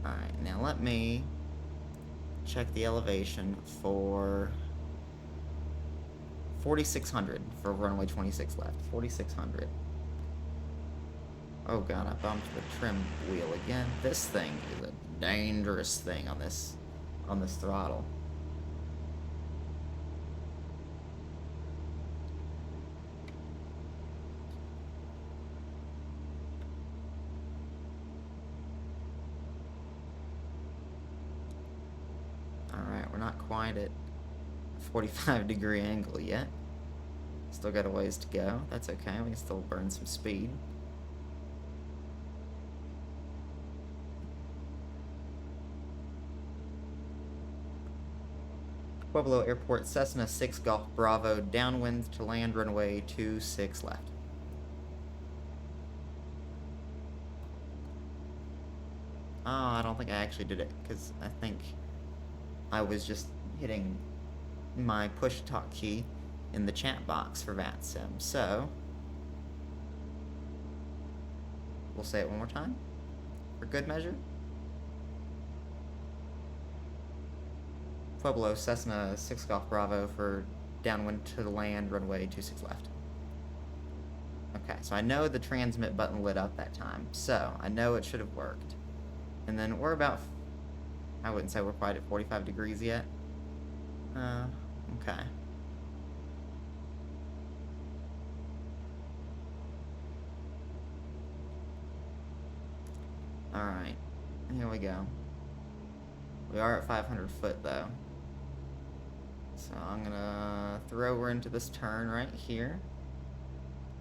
Alright, now let me check the elevation for 4,600 for runway 26 left. 4,600. Oh god, I bumped the trim wheel again. This thing is a dangerous thing on this throttle. Alright, we're not quite at 45-degree angle yet. Still got a ways to go. That's okay, we can still burn some speed. Pueblo Airport, Cessna 6 Golf Bravo, downwind to land runway 26 left. Oh, I don't think I actually did it, because I think I was just hitting my push-talk key in the chat box for VATSIM. So we'll say it one more time for good measure. Pueblo, Cessna 6 Golf Bravo for downwind to the land, runway 26 left. Okay, so I know the transmit button lit up that time, so I know it should have worked. And then we're about, I wouldn't say we're quite at 45 degrees yet. Okay. Alright, here we go. We are at 500 foot though. So I'm gonna throw her into this turn right here.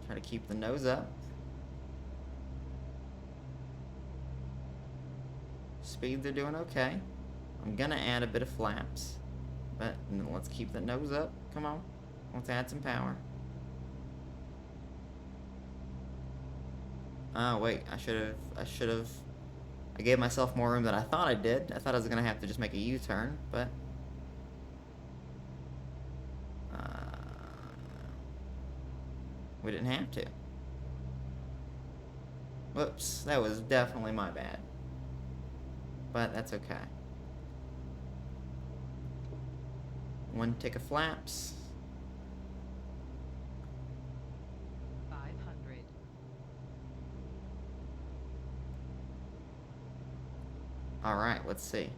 Try to keep the nose up. Speeds are doing okay. I'm gonna add a bit of flaps, but let's keep the nose up. Come on, let's add some power. Oh, wait, I gave myself more room than I thought I did. I thought I was gonna have to just make a U-turn, but... we didn't have to. Whoops, that was definitely my bad. But that's okay. One tick of flaps. 500. Alright, let's see.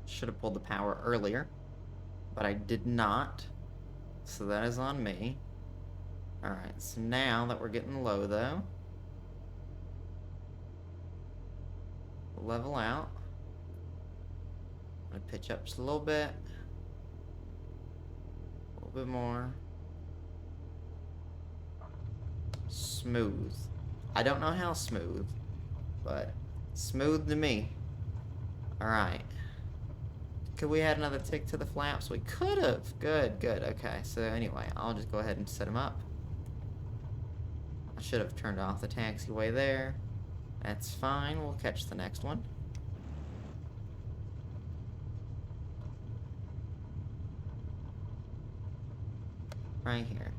Should have pulled the power earlier, but I did not. So that is on me. Alright, so now that we're getting low though, we'll level out. I'm gonna pitch up just a little bit. A little bit more. Smooth. I don't know how smooth, but smooth to me. Alright. Could we add another tick to the flaps? We could have. Good, good. Okay, so anyway, I'll just go ahead and set them up. I should have turned off the taxiway there. That's fine. We'll catch the next one. Right here.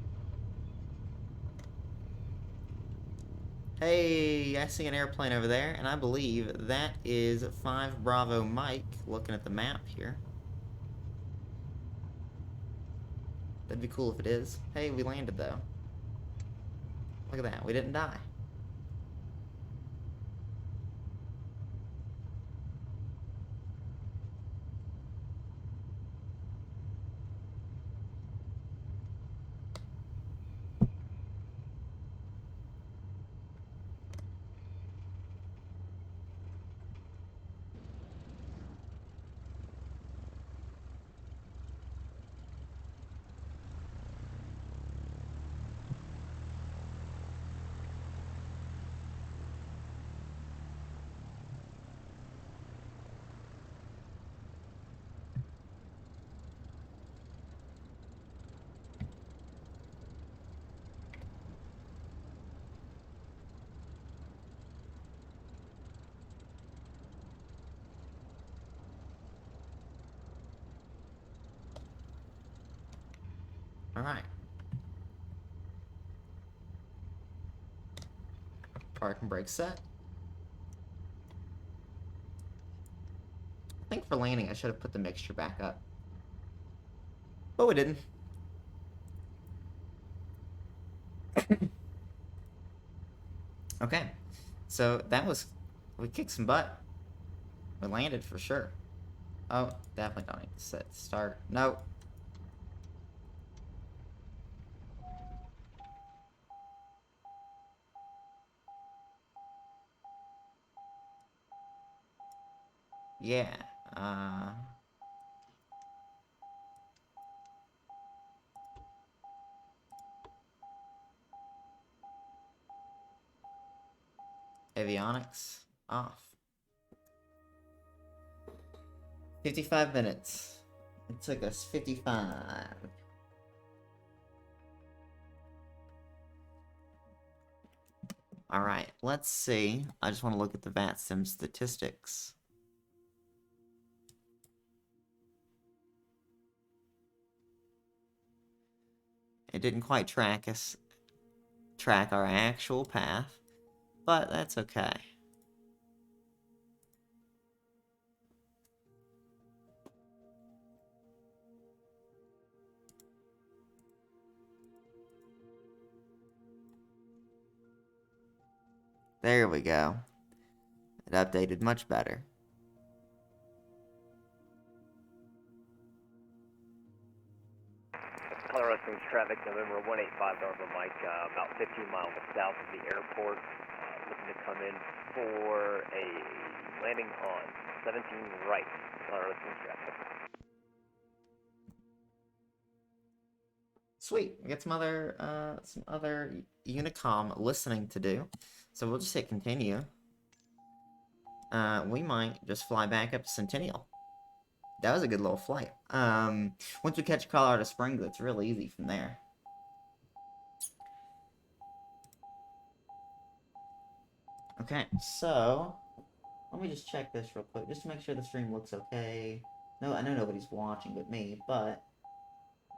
Hey, I see an airplane over there, and I believe that is 5 Bravo Mike, looking at the map here. That'd be cool if it is. Hey, we landed, though. Look at that, we didn't die. Alright. Park and brake set. I think for landing I should have put the mixture back up. But we didn't. Okay. So that was... we kicked some butt. We landed for sure. Oh, definitely don't need to set start. Nope. Yeah. Avionics off. 55 minutes. It took us 55. Alright, let's see. I just want to look at the VATSIM statistics. It didn't quite track our actual path, but that's okay. There we go. It updated much better. Colorado Springs traffic, November 185 Darby Mike, about 15 miles south of the airport. Looking to come in for a landing on 17 right, Colorado Springs traffic. Sweet. We got some other Unicom listening to do. So we'll just hit continue. We might just fly back up to Centennial. That was a good little flight. Once we catch Colorado Springs, it's real easy from there. Okay, so let me just check this real quick, just to make sure the stream looks okay. No, I know nobody's watching but me, but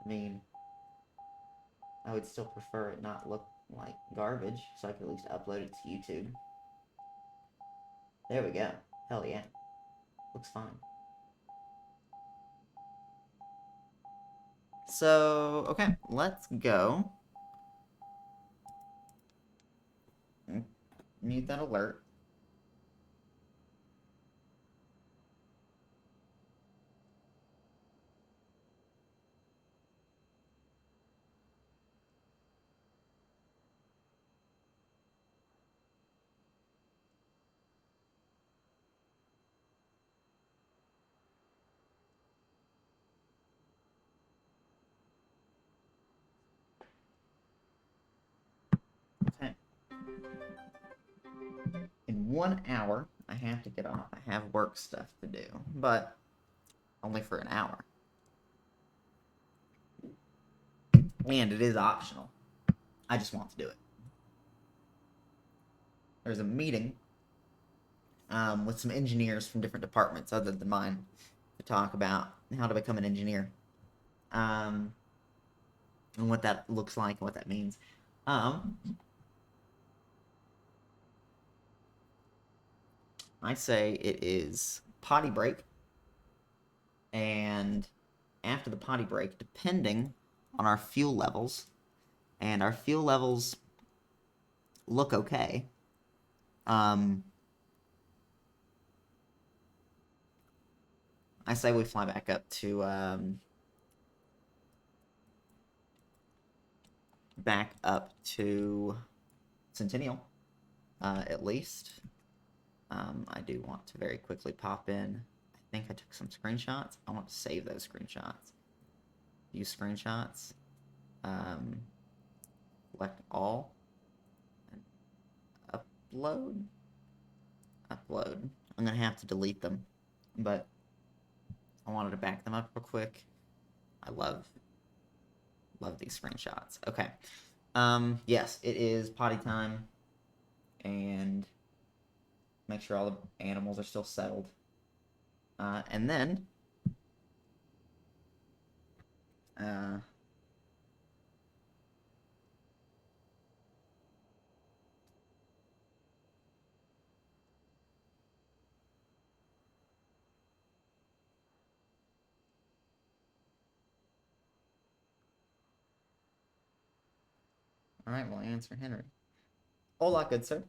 I mean, I would still prefer it not look like garbage, so I could at least upload it to YouTube. There we go. Hell yeah. Looks fine. So, okay, let's go. Mute that alert. Okay. In 1 hour, I have to get off. I have work stuff to do, but only for an hour. And it is optional. I just want to do it. There's a meeting with some engineers from different departments other than mine to talk about how to become an engineer. And what that looks like and what that means. I say it is potty break, and after the potty break, depending on our fuel levels, and our fuel levels look okay, I say we fly back up to Centennial, at least. I do want to very quickly pop in. I think I took some screenshots. I want to save those screenshots. View screenshots. Select all. And upload. Upload. I'm going to have to delete them. But I wanted to back them up real quick. I love these screenshots. Okay. Yes, it is potty time. And make sure all the animals are still settled. And then all right, we'll answer Henry. Hola, good sir.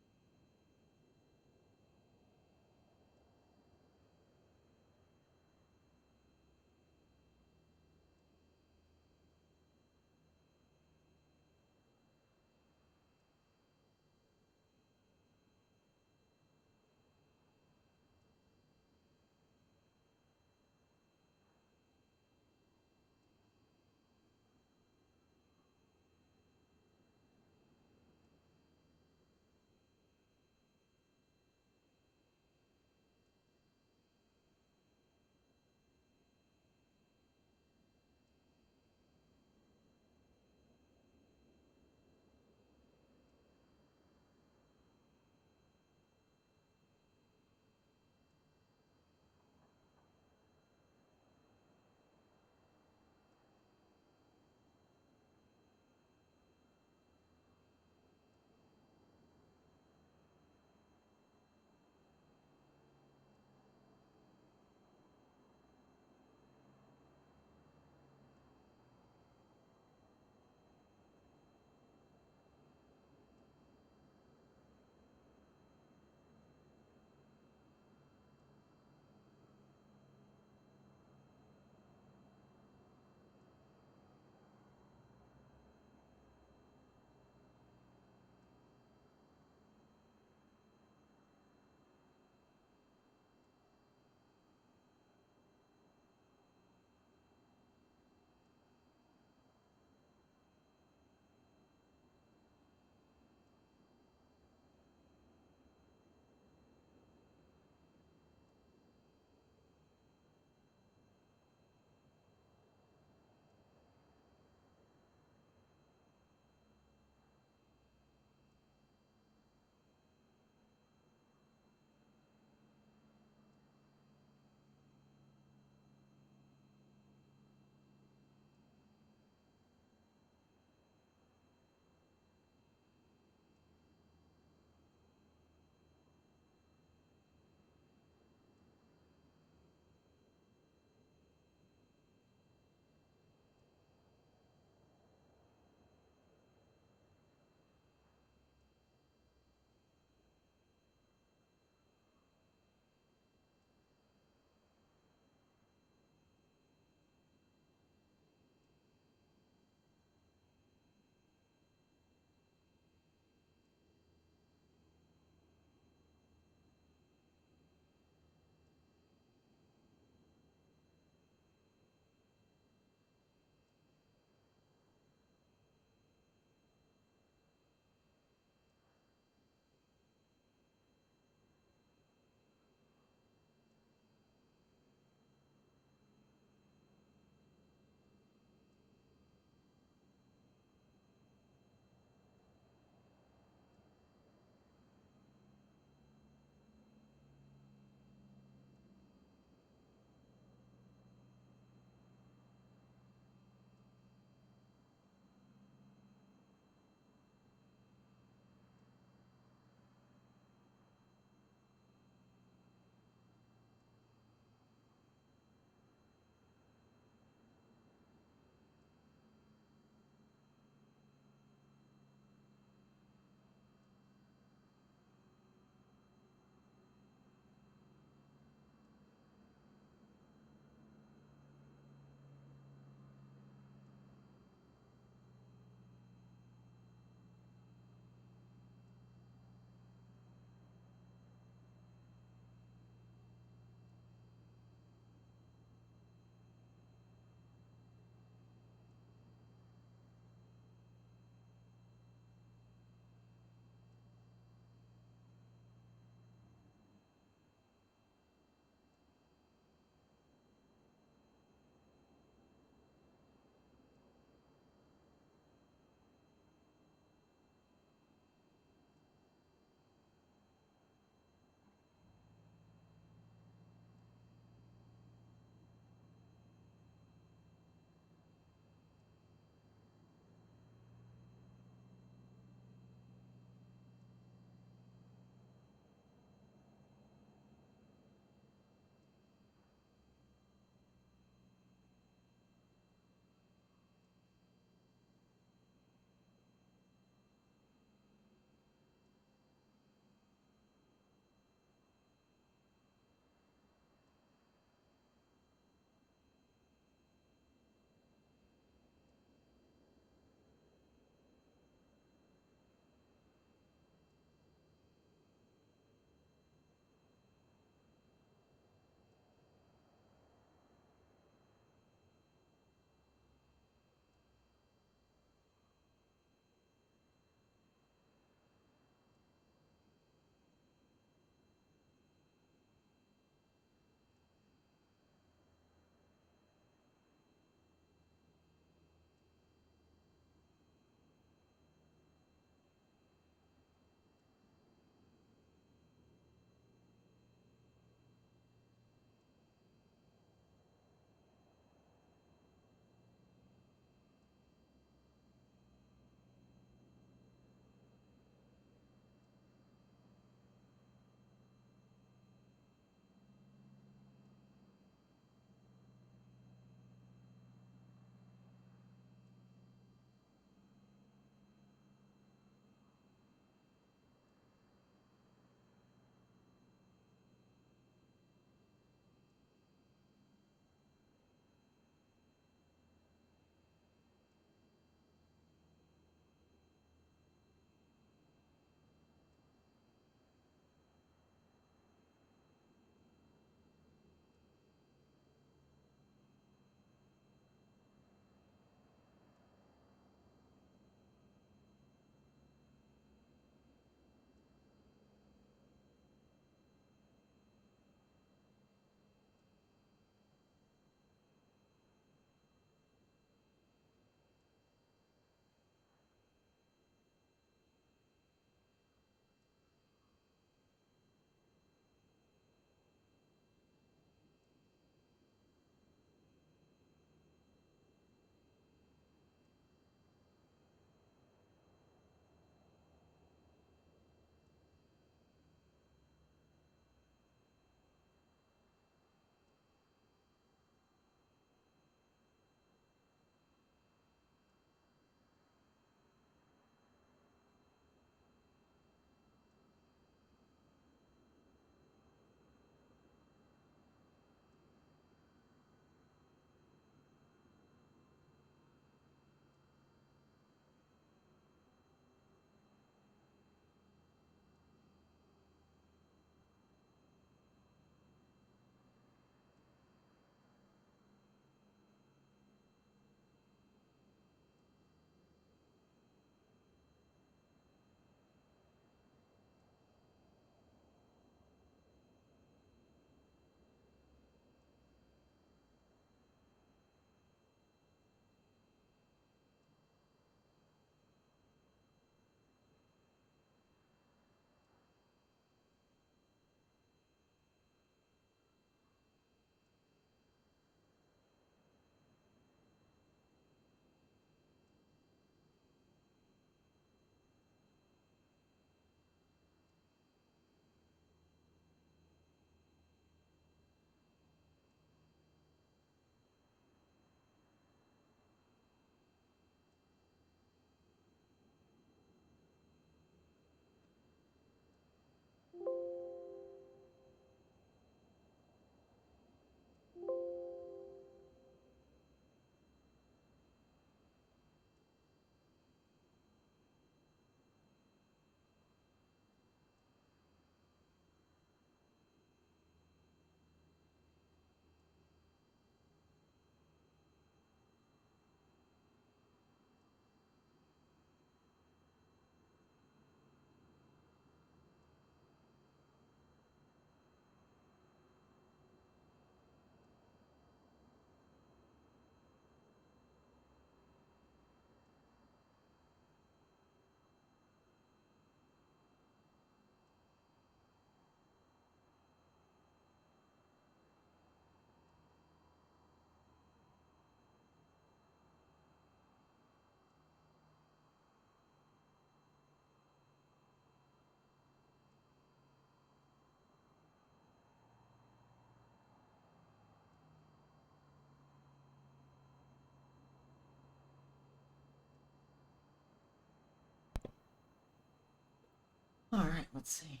Alright, let's see.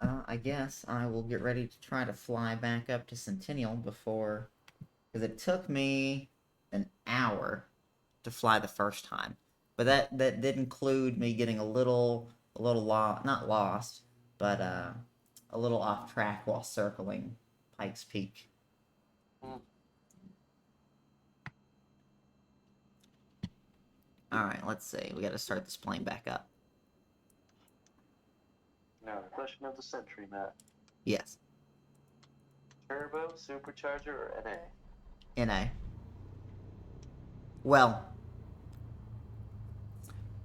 I guess I will get ready to try to fly back up to Centennial before... Because it took me an hour to fly the first time. But that did include me getting a little not lost, but a little off track while circling Pikes Peak. Alright, let's see. We gotta start this plane back up. Now, the question of the century, Matt. Yes. Turbo, supercharger, or NA? NA. Well,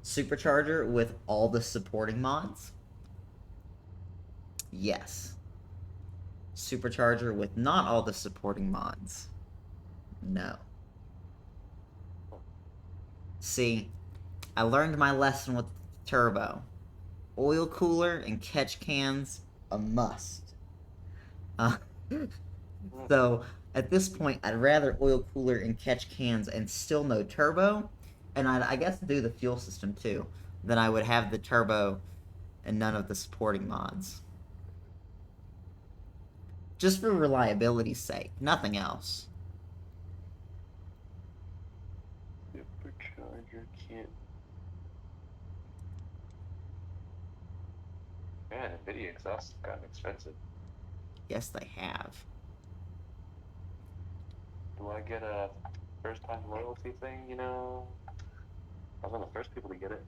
supercharger with all the supporting mods? Yes. Supercharger with not all the supporting mods? No. See, I learned my lesson with turbo. Oil cooler and catch cans, a must. So, at this point, I'd rather oil cooler and catch cans and still no turbo, and I guess do the fuel system too, than I would have the turbo and none of the supporting mods. Just for reliability's sake, nothing else. Supercharger kit. Man, NVIDIA exhausts have gotten expensive. Yes, they have. Do I get a first-time loyalty thing, you know? I was one of the first people to get it.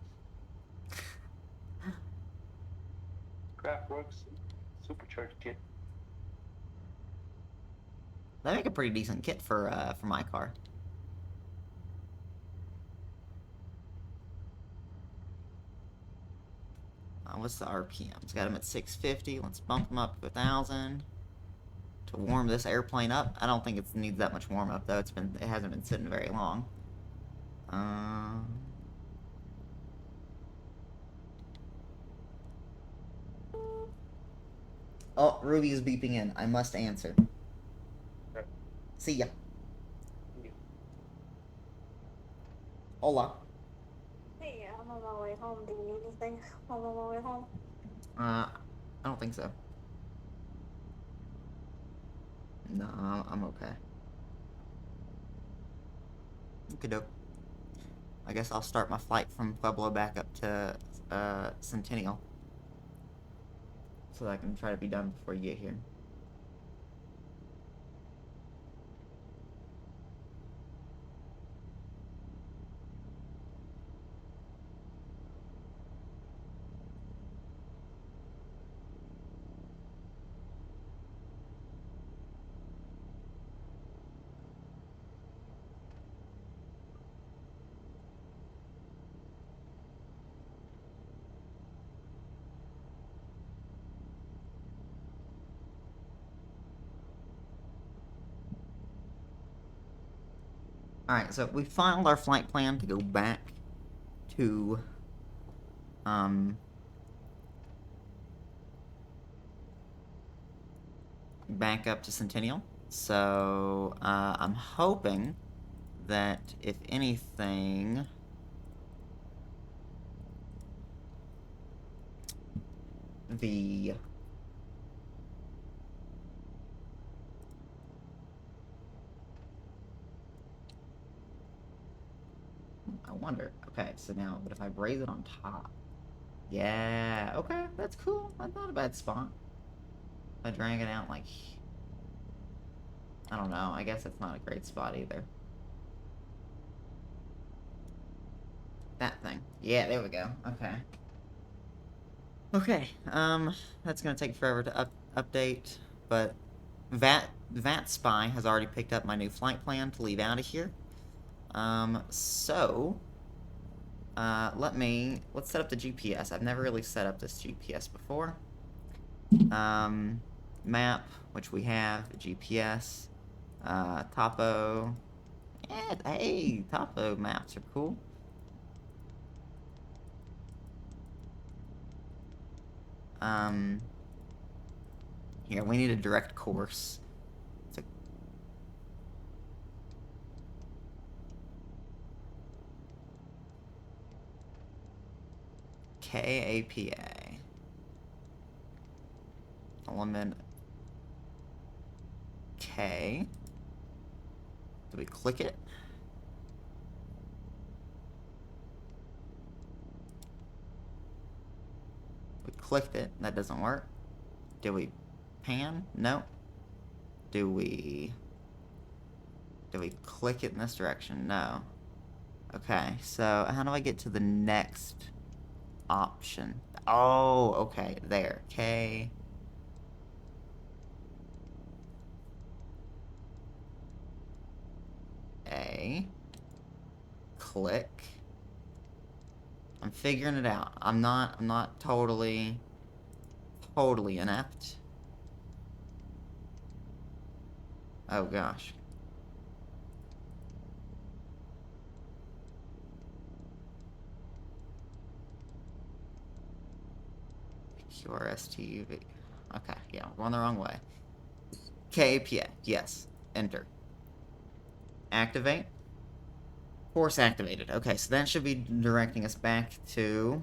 Craftworks supercharged kit. They make a pretty decent kit for my car. What's the RPMs? Got them at 650. Let's bump them up to 1,000 to warm this airplane up. I don't think it needs that much warm up though. It hasn't been sitting very long. Oh, Ruby is beeping in. I must answer. Okay. See ya. Hola. Hey, I'm on my way home. Do you need anything? I'm on my way home. I don't think so. No, I'm okay. Okay, doke. I guess I'll start my flight from Pueblo back up to Centennial, so that I can try to be done before you get here. Alright, so we filed our flight plan to go back to, back up to Centennial. So, I'm hoping that, if anything, the... I wonder. Okay, so now, but if I raise it on top... Yeah, okay, that's cool. That's not a bad spot. If I drag it out, like... I don't know, I guess that's not a great spot either. That thing. Yeah, there we go. Okay. Okay, that's gonna take forever to update, but VATSPy has already picked up my new flight plan to leave out of here. Let's set up the GPS. I've never really set up this GPS before. Map, which we have, the GPS, topo. Yeah, hey, topo maps are cool. Here, we need a direct course. It's a KAPA. element K. Do we click it? We clicked it. That doesn't work. Do we pan? No. Do we click it in this direction? No. Okay, so how do I get to the next option? Oh, okay, there. K. A. Click. I'm figuring it out. I'm not totally inept. Oh gosh. QRSTUV. Okay, yeah, we're going the wrong way. KPA, yes. Enter. Activate. Force activated. Okay, so that should be directing us back to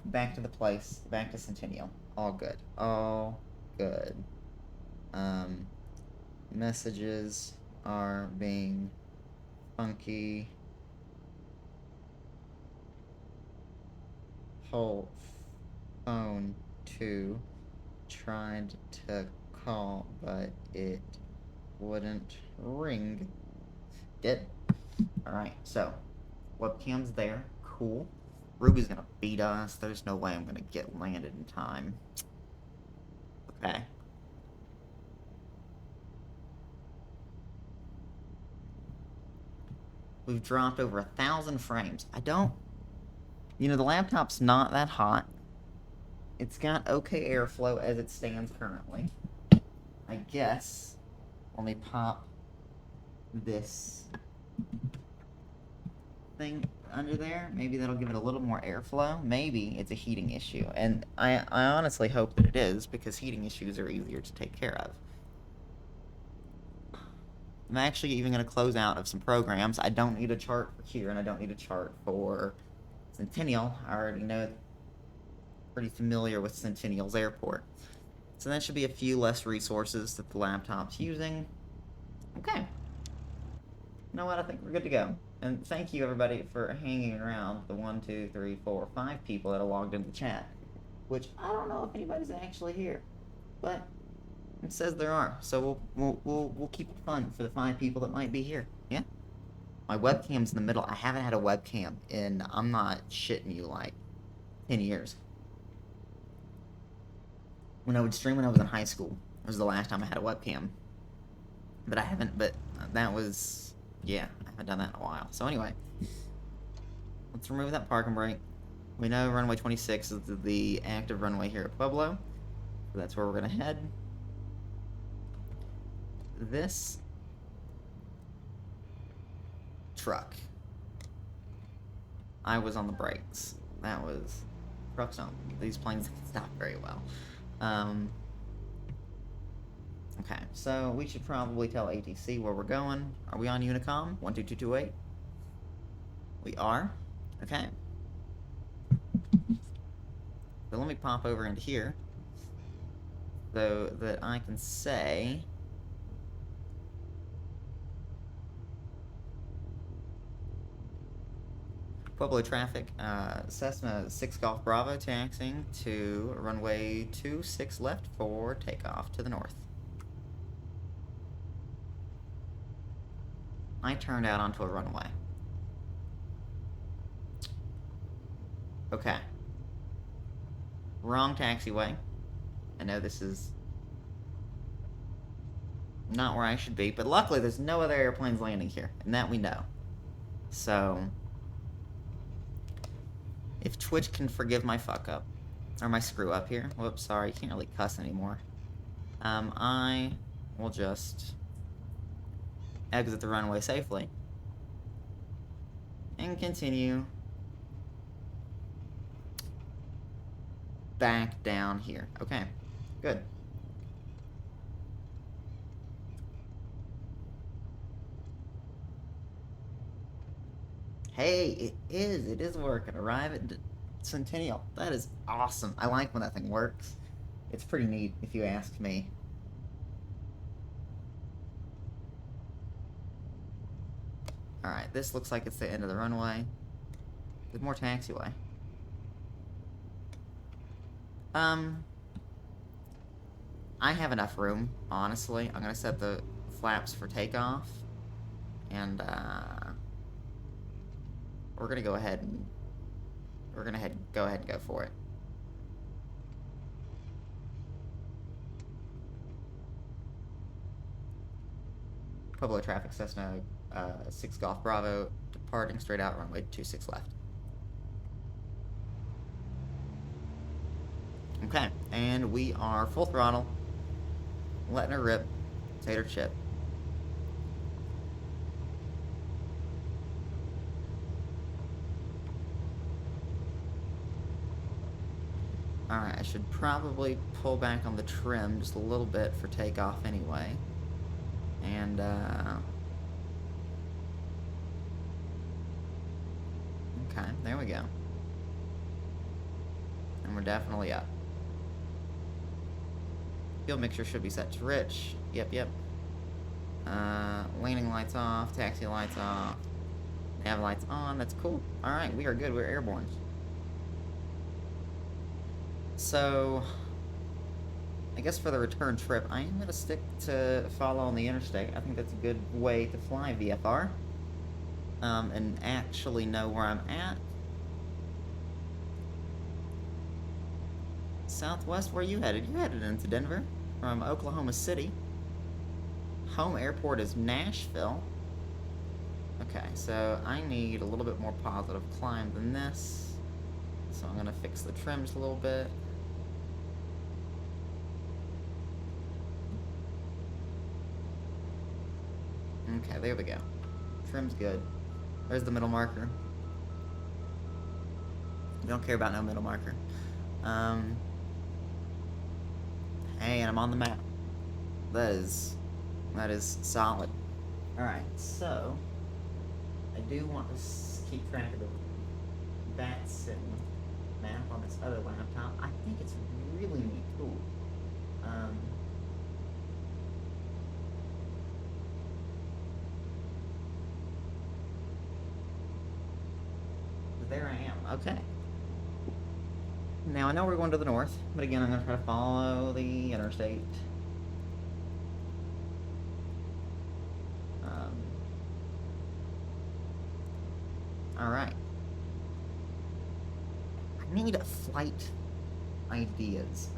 the place, back to Centennial. All good. All good. Messages are being funky. Whole phone 2 tried to call, but it wouldn't ring. Did. Alright, so webcam's there. Cool. Ruby's gonna beat us. There's no way I'm gonna get landed in time. Okay. We've dropped over 1,000 frames. You know, the laptop's not that hot. It's got okay airflow as it stands currently. I guess. Let me pop this thing under there. Maybe that'll give it a little more airflow. Maybe it's a heating issue. And I honestly hope that it is, because heating issues are easier to take care of. I'm actually even going to close out of some programs. I don't need a chart for here, and I don't need a chart for Centennial. I already know, pretty familiar with Centennial's airport. So that should be a few less resources that the laptop's using. Okay. You know what? I think we're good to go. And thank you, everybody, for hanging around the 1, 2, 3, 4, 5 people that are logged into the chat. Which, I don't know if anybody's actually here. But it says there are. So we'll keep it fun for the 5 people that might be here. Yeah? My webcam's in the middle. I haven't had a webcam in, I'm not shitting you, like, 10 years. When I would stream when I was in high school, it was the last time I had a webcam. But I haven't, but that was, yeah, I haven't done that in a while. So anyway, let's remove that parking brake. We know runway 26 is the active runway here at Pueblo. So that's where we're going to head. This truck, I was on the brakes. That was, trucks don't, these planes can stop very well. Okay, so we should probably tell ATC where we're going. Are we on Unicom? 12228? We are. Okay. So let me pop over into here so that I can say Pueblo traffic, Cessna 6 Golf Bravo taxiing to runway 26 left for takeoff to the north. I turned out onto a runway. Okay. Wrong taxiway. I know this is not where I should be, but luckily there's no other airplanes landing here, and that we know. So if Twitch can forgive my fuck up, or my screw up here, whoops, sorry, can't really cuss anymore. I will just exit the runway safely and continue back down here. Okay, good. Hey, it is working. Arrive at Centennial. That is awesome. I like when that thing works. It's pretty neat, if you ask me. Alright, this looks like it's the end of the runway. There's more taxiway. I have enough room, honestly. I'm gonna set the flaps for takeoff. And, we're gonna go ahead and... We're gonna go ahead and go for it. Pueblo traffic, Cessna 6 Golf Bravo, departing straight out, runway 26 left. Okay, and we are full throttle, letting her rip, tater chip. Alright, I should probably pull back on the trim just a little bit for takeoff anyway. And, okay, there we go. And we're definitely up. Fuel mixture should be set to rich. Yep. Landing lights off, taxi lights off, nav lights on. That's cool. Alright, we are good. We're airborne. So, I guess for the return trip, I am going to stick to follow on the interstate. I think that's a good way to fly VFR. And actually know where I'm at. Southwest, where are you headed? You're headed into Denver from Oklahoma City. Home airport is Nashville. Okay, so I need a little bit more positive climb than this. So I'm going to fix the trims a little bit. Okay, there we go. Trim's good. There's the middle marker. We don't care about no middle marker. Hey, and I'm on the map. That is solid. Alright, so I do want to keep track of the VATSIM map on this other laptop. I think it's really neat tool. There I am. Okay. Now I know we're going to the north, but again I'm going to try to follow the interstate. Alright. I need flight ideas.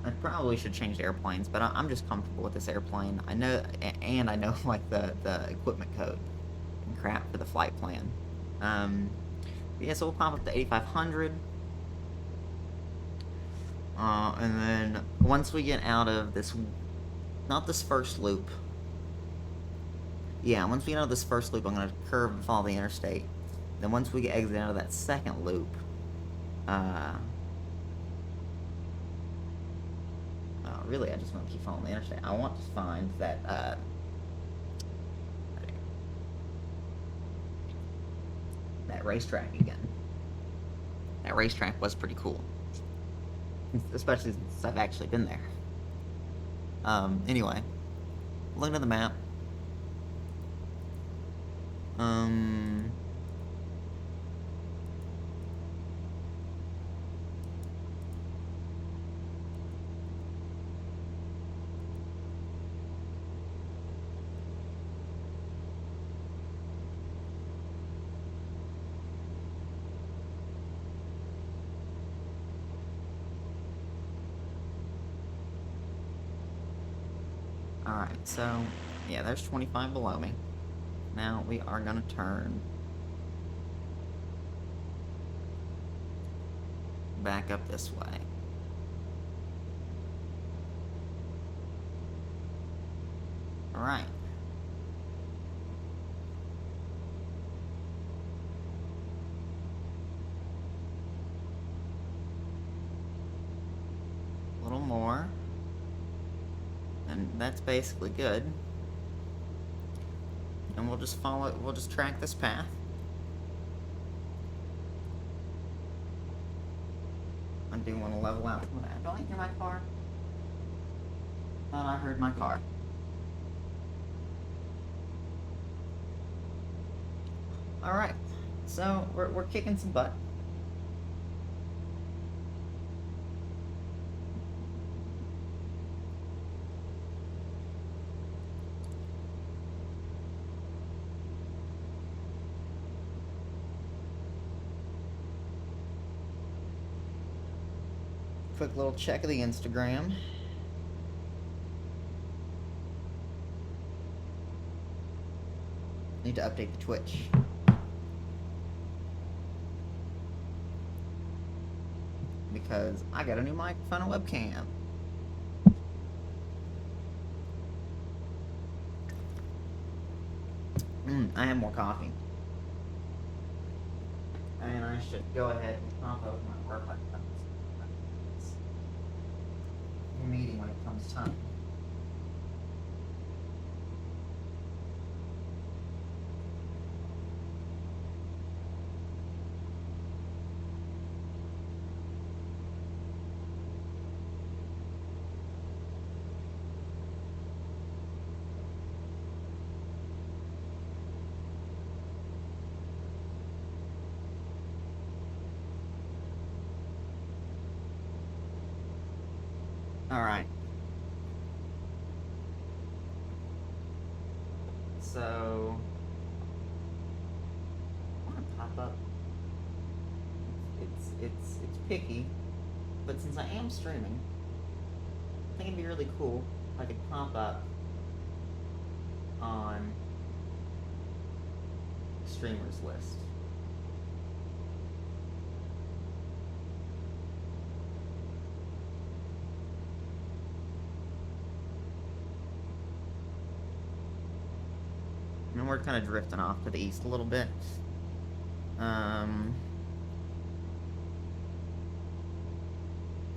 I probably should change airplanes, but I'm just comfortable with this airplane. I know, and I know like the equipment code and crap for the flight plan. Yeah, so we'll pop up to 8,500. And then once we get out of this, not this first loop. Yeah, once we get out of this first loop, I'm going to curve and follow the interstate. Then once we get exit out of that second loop, really, I just want to keep following the interstate. I want to find that, that racetrack again. That racetrack was pretty cool. Especially since I've actually been there. Anyway. Looking at the map. Alright, so, yeah, there's 25 below me. Now we are going to turn back up this way. Alright. more. And that's basically good. And we'll just we'll just track this path. I do want to level out from that. Don't I hear my car? Thought I heard my car. Alright, so we're kicking some butt. Quick little check of the Instagram. Need to update the Twitch. Because I got a new microphone and webcam. I have more coffee. And I should go ahead and pump over my work like that. Meeting when it comes time. All right. So, I want to pop up. It's picky, but since I am streaming, I think it'd be really cool if I could pop up on streamers list. And we're kind of drifting off to the east a little bit.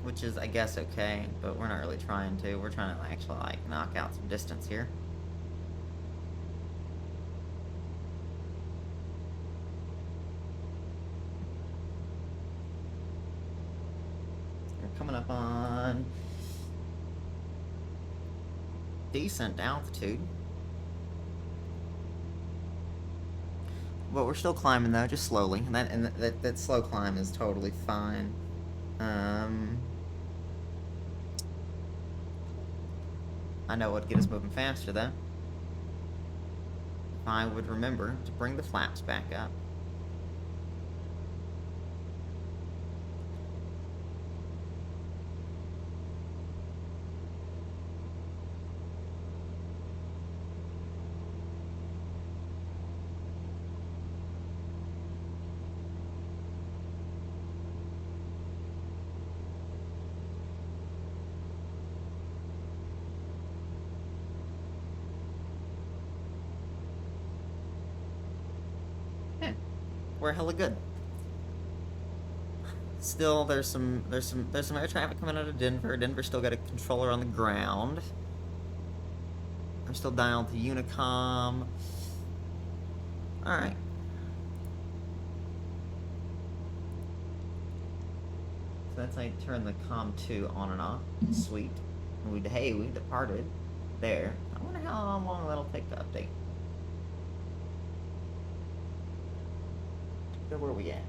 Which is, I guess, okay, but we're not really trying to. We're trying to actually, like, knock out some distance here. We're coming up on decent altitude. But we're still climbing though, just slowly. And that slow climb is totally fine. I know what would get us moving faster though. If I would remember to bring the flaps back up. We're hella good. Still, there's some air traffic coming out of Denver. Denver's still got a controller on the ground. I'm still dialed to Unicom. All right. So that's how you turn the COM2 on and off. Sweet. And we departed there. I wonder how long that'll take to update. So where are we at?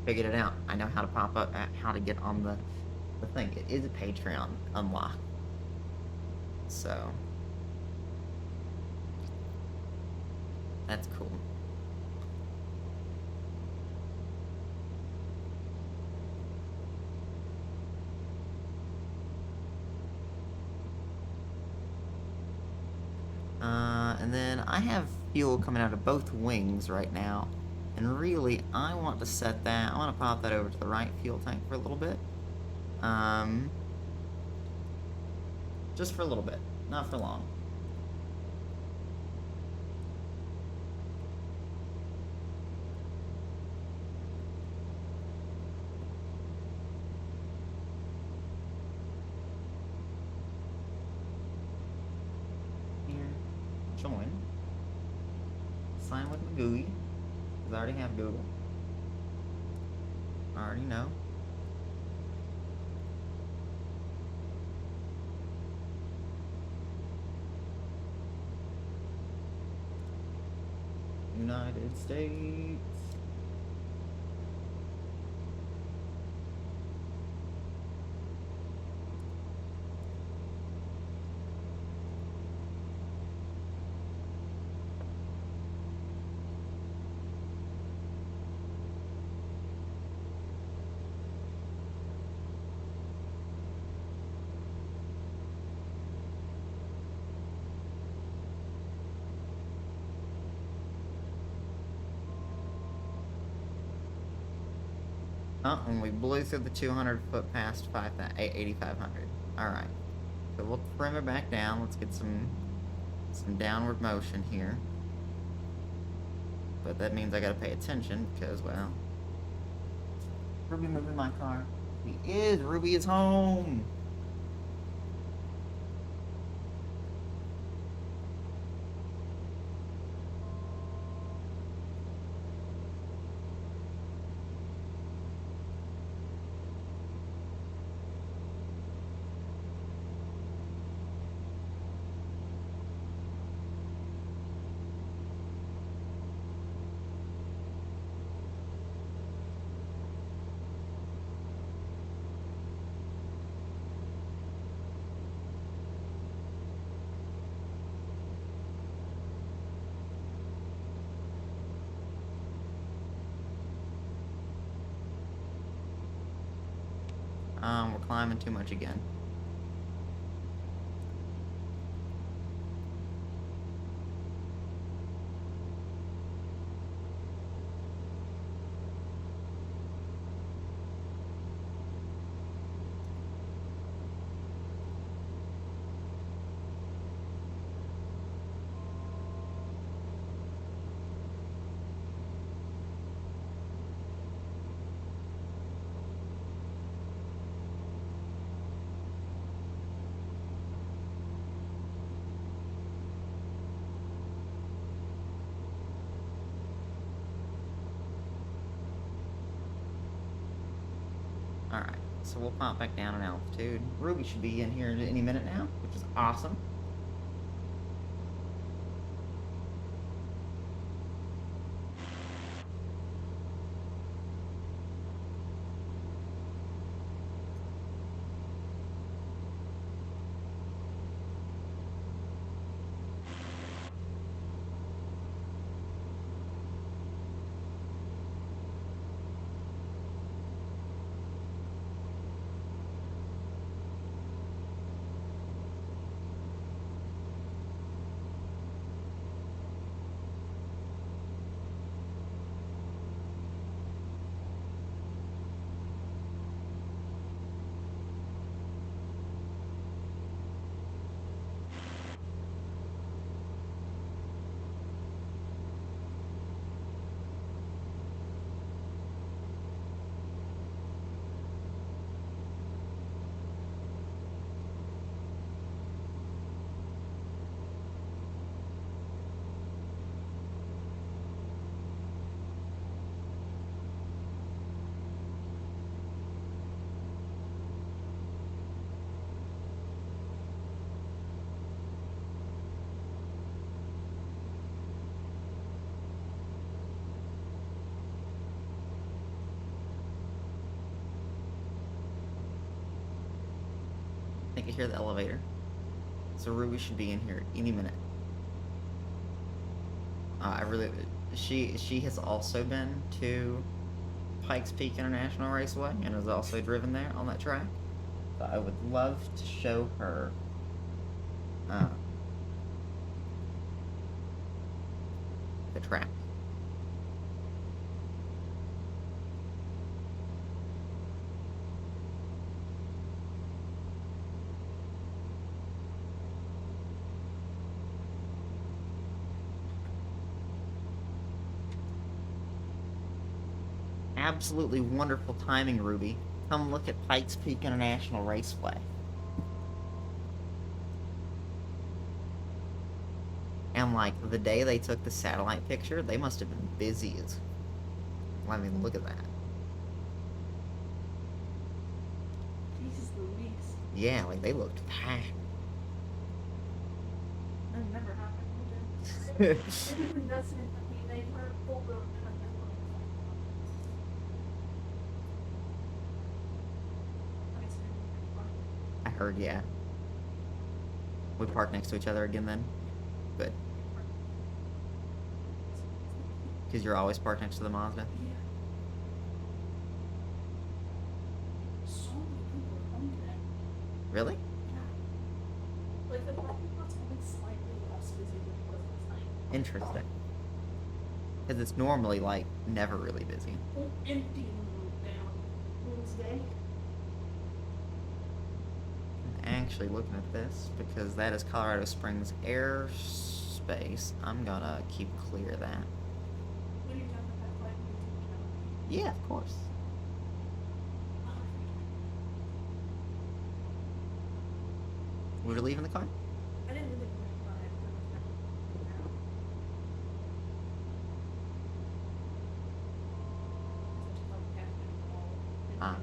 Figured it out. I know how to pop up, how to get on the thing. It is a Patreon unlock. So, That's cool. And then I have fuel coming out of both wings right now. And really, I want to set that, I want to pop that over to the right fuel tank for a little bit. Just for a little bit, not for long. Here, join. Sign with Magooey, because I already have Google. I already know. United States. Oh, and we blew through the 200 foot past 8,500. Alright. So we'll trim it back down. Let's get some downward motion here. But that means I gotta pay attention because, well... Ruby moving my car. Ruby is home! We're climbing too much again. Alright, so we'll pop back down in altitude. Ruby should be in here any minute now, which is awesome. I think I hear the elevator. So Ruby should be in here any minute. I really, she has also been to Pikes Peak International Raceway and has also driven there on that track. So I would love to show her the track. Absolutely wonderful timing, Ruby. Come look at Pikes Peak International Raceway. And like the day they took the satellite picture, they must have been busy as. I mean, look at that. Jesus Louise. Yeah, like they looked packed. That never happened. It usually doesn't. I mean, they were full blown. I heard, yeah. We park next to each other again then? Good. Because you're always parked next to the Mazda? Yeah. So many people are home today. Really? Yeah. Like the parking lot's only slightly less busy than it was last night. Interesting. Because it's normally, like, never really busy. Well, empty down Wednesday. Actually, looking at this, because that is Colorado Springs airspace, I'm gonna keep clear of that. When you're done with that flight, you Yeah, of course. We were leaving the car? I didn't really think about it. Ah.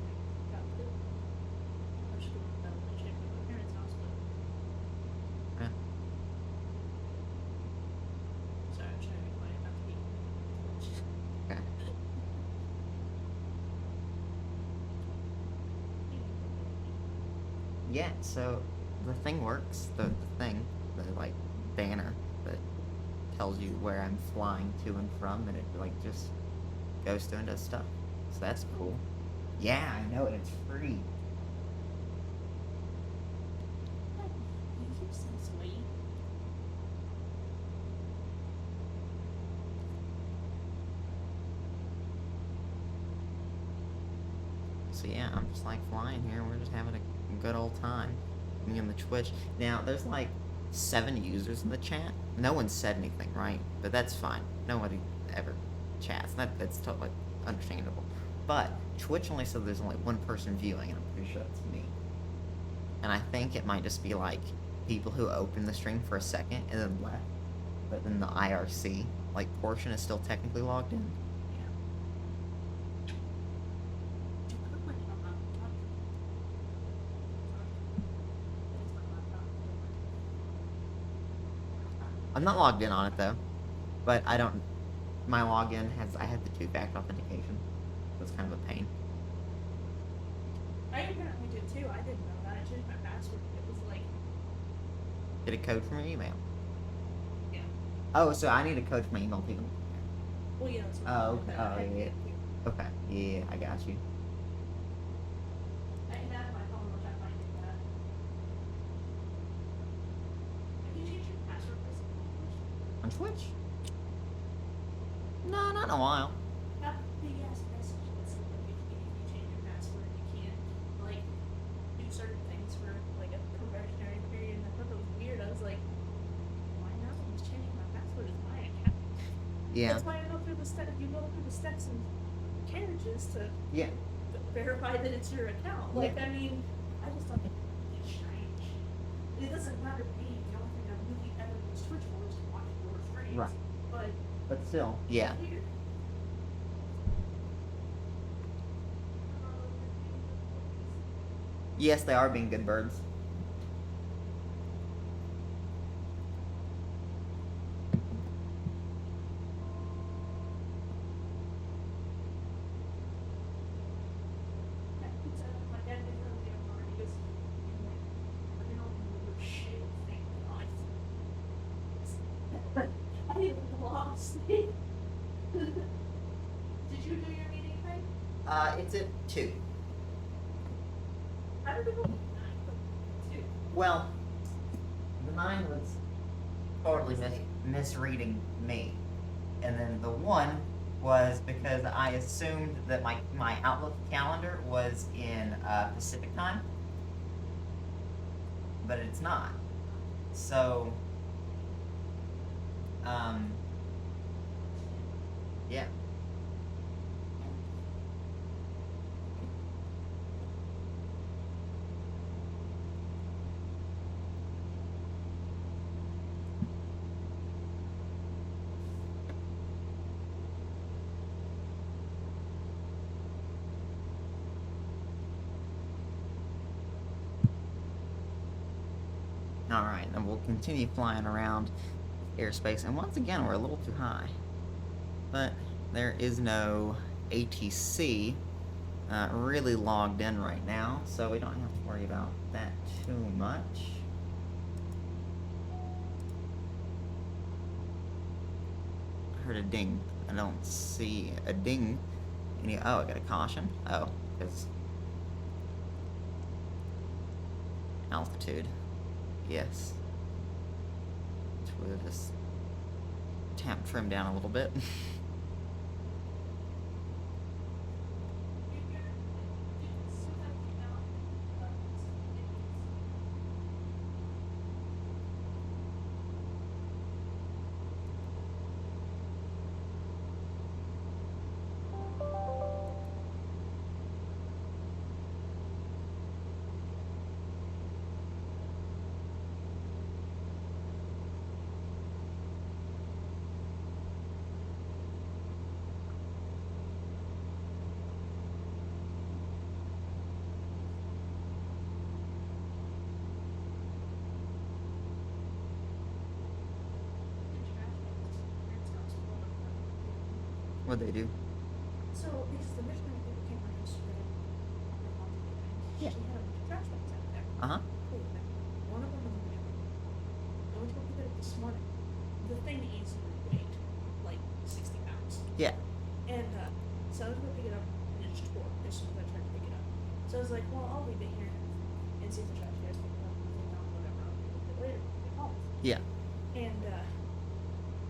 Yeah. Sorry, I'm trying to be quiet, not to be. Okay. Yeah, so the thing works, the like banner that tells you where I'm flying to and from, and it like just goes through and does stuff. So that's cool. Yeah, I know, and it's free. You so sweet. So yeah, I'm just like flying here. We're just having a good old time. Me and the Twitch. Now there's like 7 users in the chat. No one said anything, right? But that's fine. Nobody ever chats. That's totally understandable. But Twitch only said there's only 1 person viewing, and I'm pretty sure it's me. And I think it might just be like people who opened the stream for a second and then left. But then the IRC like portion is still technically logged in. I'm not logged in on it though, but I don't. My login I had the 2-factor authentication, so it's kind of a pain. I apparently did too. I didn't know that. I changed my password. It was like, Get a code from your email. yeah. Oh, so I need a code from my email too. Well, yeah. That's what Oh, I okay. did. Oh, I had to yeah. get it too. Okay, yeah, I got you. I had my phone, which I might do that. Have you changed your password recently? On Twitch? No, not in a while. That big ass message that said like if you change your password, you can't like do certain things for like a probationary period. And I thought that was weird. I was like, why not? I'm just changing my password as my account. Yeah. That's why I go through the steps. You go through the steps and carriages to Yeah. verify that it's your account. Like, I mean, I just thought it was strange. It doesn't matter to me. The only thing I really ever use Twitch for is to watch your streams. Right. But But still, yeah. it's weird. Yes, they are being good birds. My dad didn't really get on he goes, I don't remember shit. Thank God. I didn't log lost. Did you do your meeting thing? It's at 2. How did it go? 9, but 2. Well, the 9 was totally misreading me. And then the 1 was because I assumed that my Outlook calendar was in Pacific time, but it's not. So, yeah. Alright, and we'll continue flying around airspace, and once again, we're a little too high. But there is no ATC really logged in right now, so we don't have to worry about that too much. I heard a ding. I don't see a ding. Oh, I got a caution. Oh, because altitude. Yes. Which we'll just trim down a little bit. What'd they do? So, because the missionary people came around yesterday, Yeah. she had a bunch of trash bags out there. Uh-huh. Cool. One of them was in there. I went to go pick it up this morning. The thing easily weighed like 60 pounds. Yeah. And so I was going to pick it up and it just tore as soon as I tried to pick it up. So I was like, well, I'll leave it here and see if the trash guys pick it up. And if they don't, whatever, I'll pick it up later when I get home. Yeah. And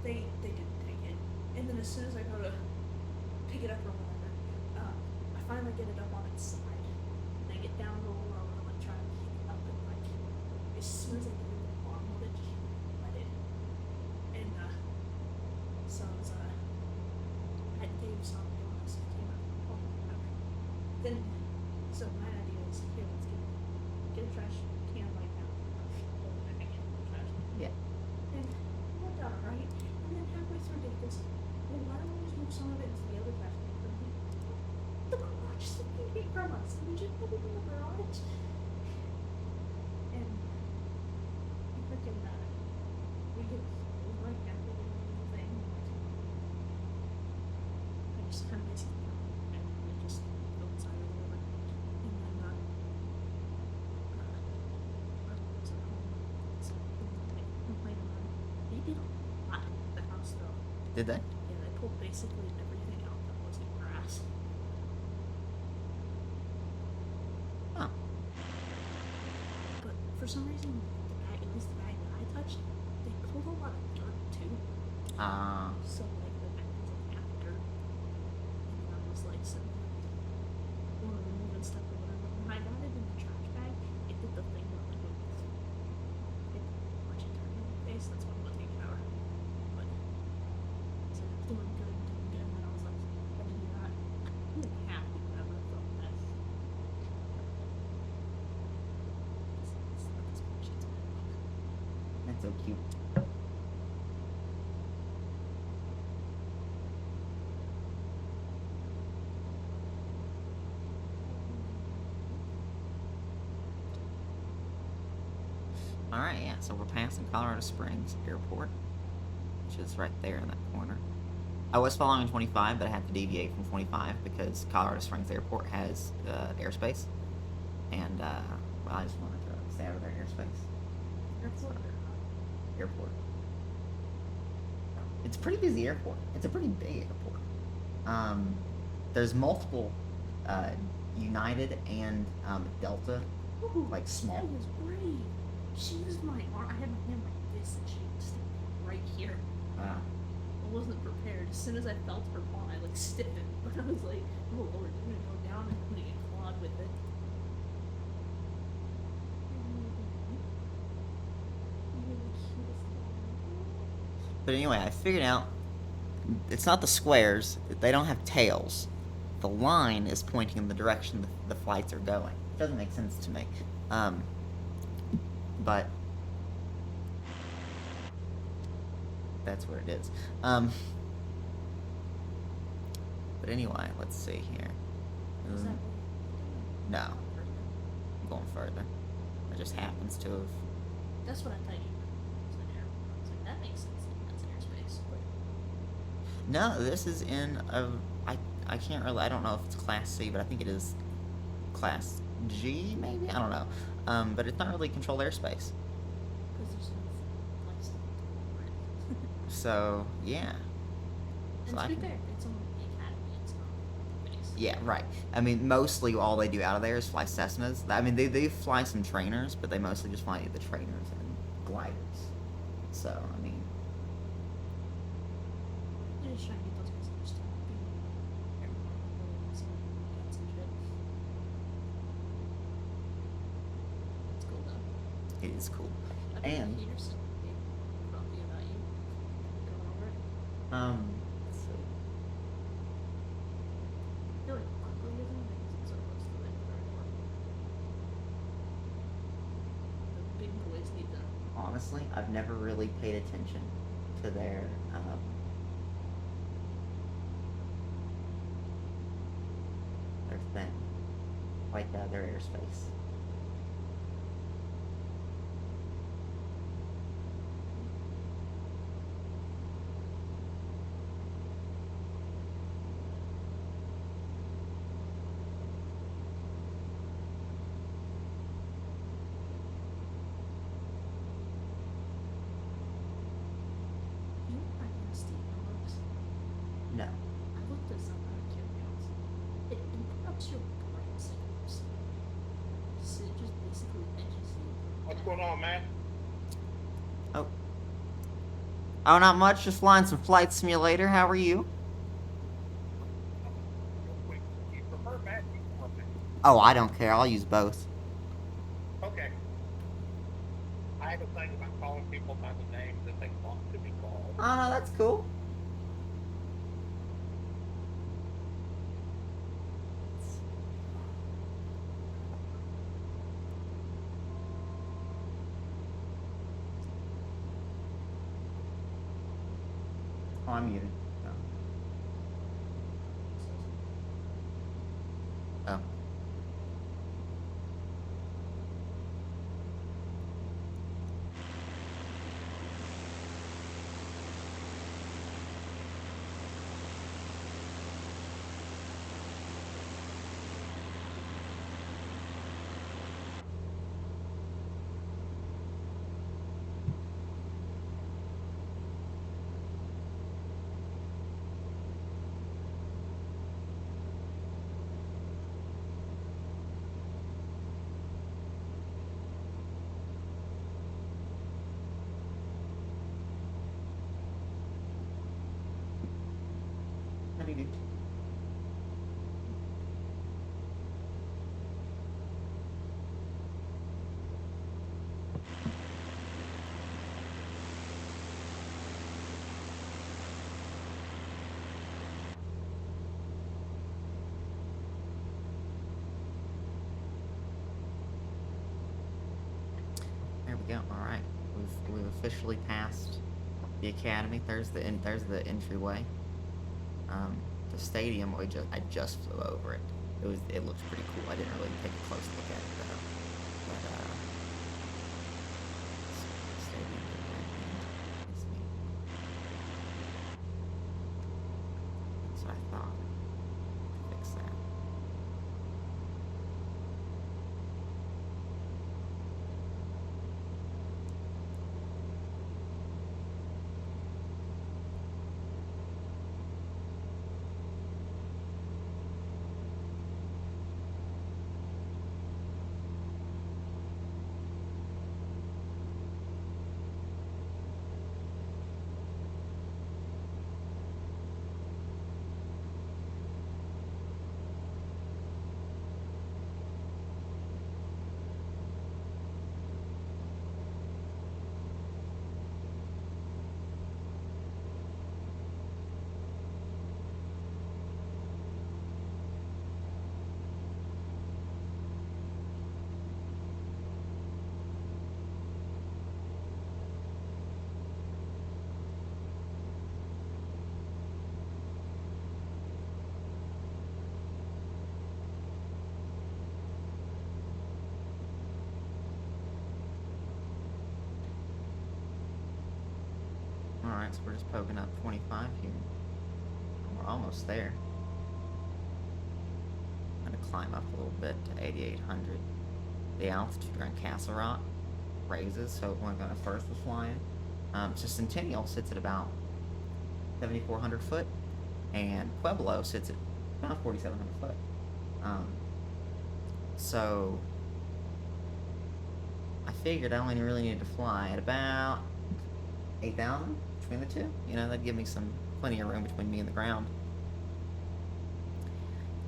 they didn't take it. And then as soon as I go to pick it up or whatever, I finally get it up on its side. And I get down a little lower and I'm trying to pick it up, and like as soon as I get to the bottom of it, just let it. And so I was I gave some to us and came out and home, whatever. Then so my idea is here, let's get a trash can like that. Hold it again, the trash can. Yeah. And it worked out alright. And then halfway through it goes, well, why don't we just move some of it into the other trash can? The garage is 15 feet from us. We just put it in the garage. And we freaking, we get like halfway through the thing. I just kind of basically go and we just go inside or whatever. And then, my mom was at home. So they complained about it. They did a lot at the house though. Did they? Yeah, they pulled basically everything out that wasn't grass. Oh. But for some reason, the bag, at least the bag that I touched, they pulled a lot of dirt too. So like the bag was like half dirt. And I was like sitting there, removing stuff or whatever. When I got it in the trash bag, it did the thing where like it much dirt in my face. That's why I'm gonna take a shower. But so doing good. And then I was like, I did not. I'm really happy that I would have felt that. That's so cute. Alright, yeah, so we're passing Colorado Springs Airport, which is right there in that corner. I was following 25, but I had to deviate from 25 because Colorado Springs Airport has airspace. And, well, I just wanted to stay out of their airspace. That's what Airport. It's a pretty busy airport. It's a pretty big airport. There's multiple United and Delta, Ooh, like small. That was great. She used my arm. I had my hand like this, and she stuck it right here. I wasn't prepared. As soon as I felt her paw, I like stiffened. But I was like, oh lord, I'm gonna go down and I'm gonna get clawed with it. But anyway, I figured out it's not the squares. They don't have tails. The line is pointing in the direction the flights are going. It doesn't make sense to me. But that's what it is. But anyway, let's see here. Is that No, I'm going further. It just happens to have. That's what I thought you meant. It was an airport. I was like, that makes sense. That's airspace. But No, this is in a. I can't really. I don't know if it's Class C, but I think it is Class G, maybe. I don't know. But it's not really controlled airspace. because there's no flights that go over it. So yeah. And So to I be can- fair, it's only the academy. It's not base. Yeah, right. I mean, mostly all they do out of there is fly Cessnas. I mean, they fly some trainers, but they mostly just fly the trainers and gliders. So, I mean, They're just trying to get those guys used to being airport pilots and guns and shit. It's cool though. it is cool. I bet And Peterson would be grumpy about you going over it. let's see. I feel like Buckley isn't it? Because it's so close to the airport. The big boys need to. Honestly, I've never really paid attention to their thing, like their airspace. You know how nasty it looks? No. I looked this up out of curiosity. It interrupts your brain signals. So it just basically edges you. What's going on, man? Oh, not much. Just flying some flight simulator. How are you? Real quick, do you prefer Matt or Matt? Oh, I don't care. I'll use both. Okay. I have a thing about calling people by the names that they want to be called. Oh, no, that's cool. Oh, I'm muted. Oh. Oh. How do you do? There we go. All right, we've officially passed the academy. There's the entryway. The stadium. I just flew over it. It looks pretty cool. I didn't really take a close look at it though. But stadium is neat. That's what I thought. Fix that. Alright, so we're just poking up 25 here. We're almost there. I'm gonna climb up a little bit to 8,800. The altitude around Castle Rock raises, so when I first was flying. So Centennial sits at about 7,400 foot, and Pueblo sits at about 4,700 foot. So I figured I only really needed to fly at about 8,000 between the two. You know, that'd give me plenty of room between me and the ground.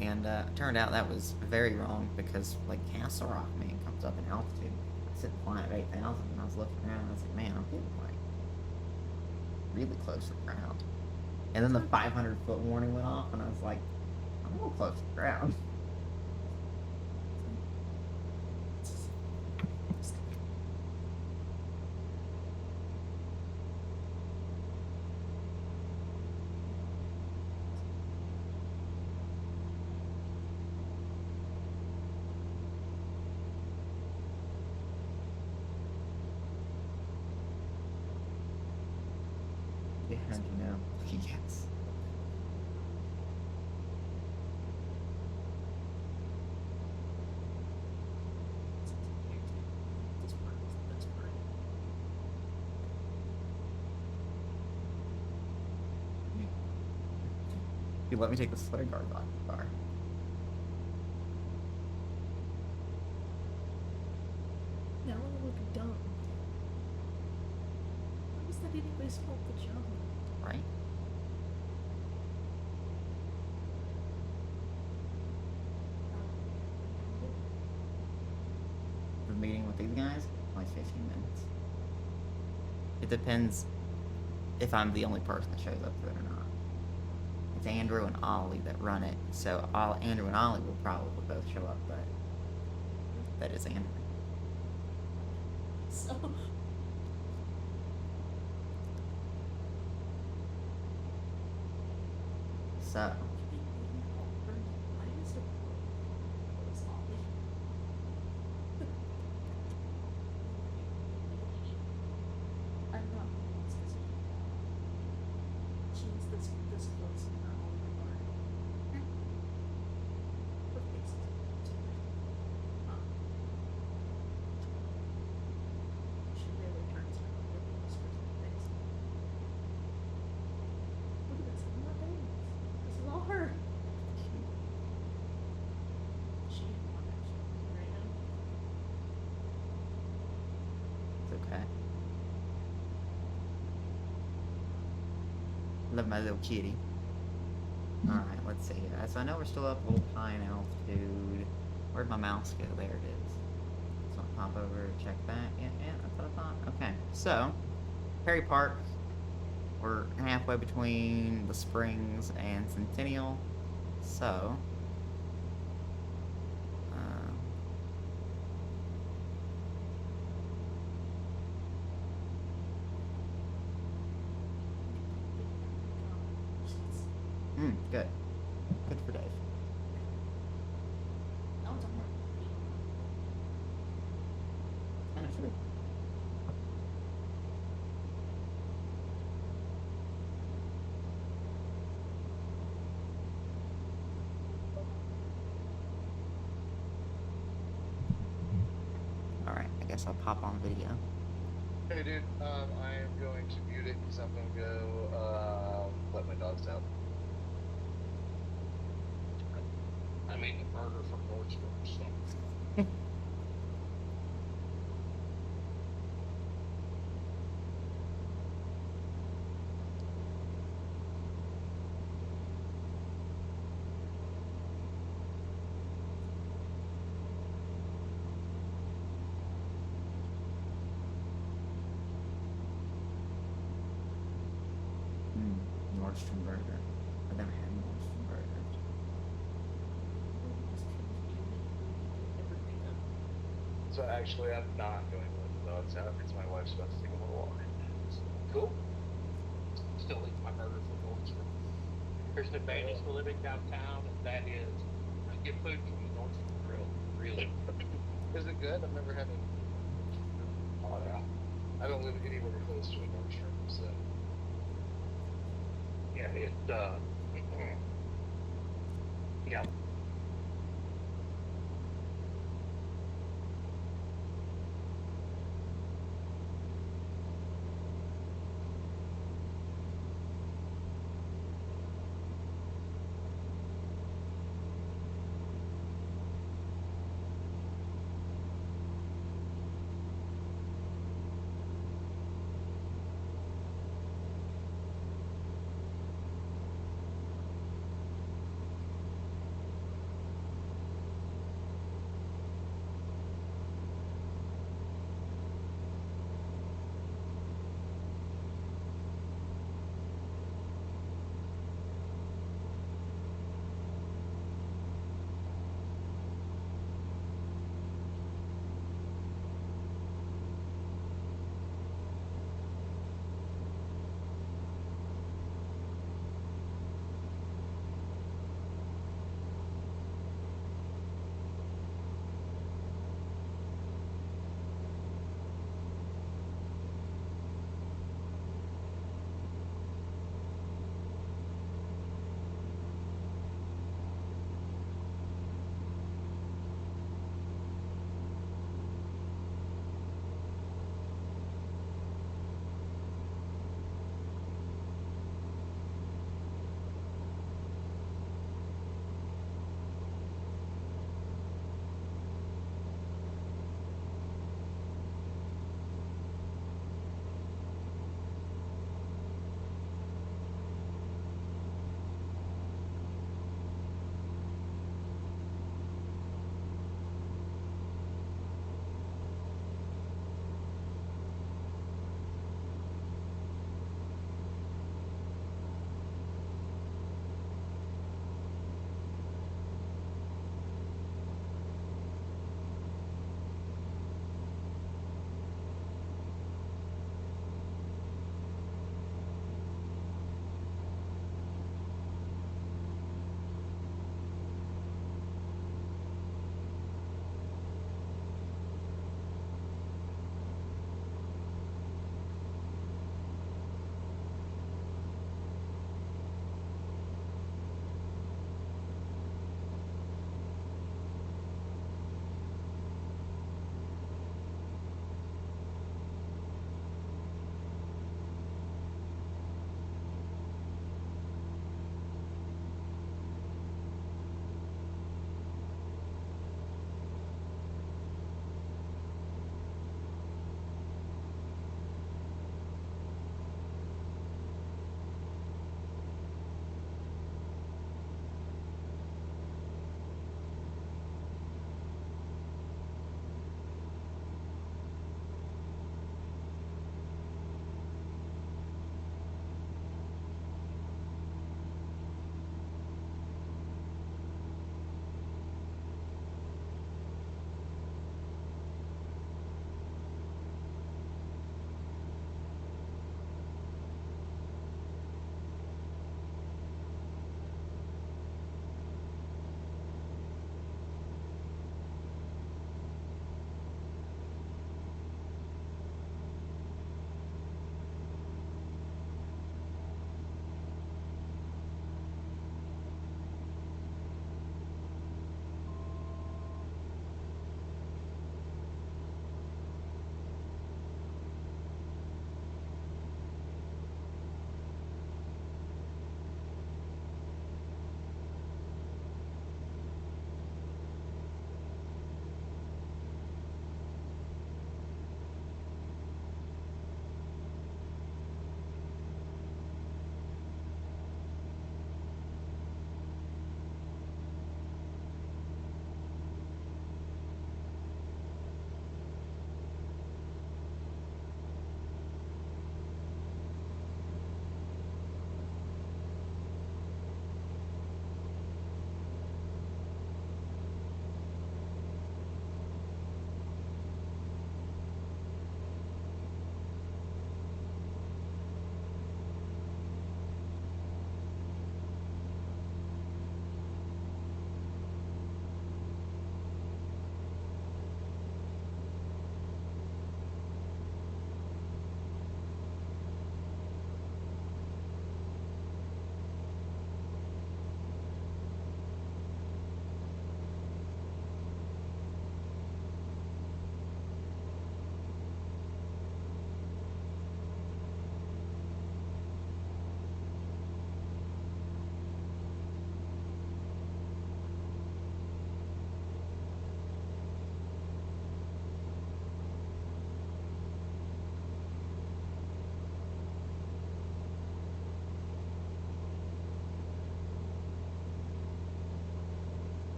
And turned out that was very wrong because, like, Castle Rock, man, comes up in altitude. I said flying at 8,000, and I was looking around, and I was like, man, I'm getting, like, really close to the ground. And then the 500-foot warning went off, and I was like, I'm a little close to the ground. Yeah, how'd you know? Yes. This part is the best part. You let me take the flare guard off the car. Now I look dumb. How was that anybody's fault to jump? Right? The meeting with these guys, like 15 minutes. It depends if I'm the only person that shows up for it or not. It's Andrew and Ollie that run it, so Andrew and Ollie will probably both show up, but that is Andrew. So. So, I'm not Jeez, this close and not all my heart. Her face is she really turns her look at this person's face. Look at this, I'm not doing this. This is all her. She didn't want that shit right now. it's okay. Love my little kitty. Alright, let's see here. So I know we're still up a little high in altitude. Where'd my mouse go? There it is. So I'll pop over, check that. Yeah, that's what I thought. Okay, so Perry Park. We're halfway between the Springs and Centennial. So good. Good for Dave. That was a hard Kind of true. Alright, I guess I'll pop on video. Hey, dude, I am going to mute it because I'm going to go let my dogs out. I made the burger from Nordstrom, so. Nordstrom burger. I've never had Nordstrom burger. So actually, I'm not going to let the dogs out because my wife's about to take a little walk. Cool. Still eat my burger from Nordstrom. There's an advantage to living downtown, and that is you get food from the Nordstrom Grill. Really. Is it good? I've never had it. Oh, yeah. I don't live anywhere close to a Nordstrom, so. Yeah, it's yeah.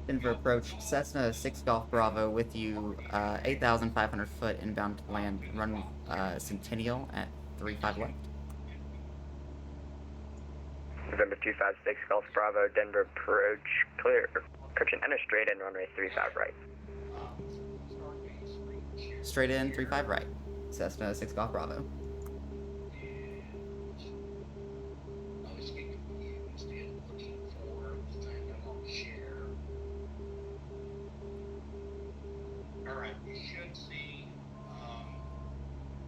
Denver approach, Cessna 6 Golf Bravo with you, 8,500 foot inbound to land, run Centennial at 35 left. November 256 Golf Bravo, Denver approach, clear. Correction, enter straight in, runway 35 right. Straight in, 35 right. Cessna 6 Golf Bravo. Alright, you should see a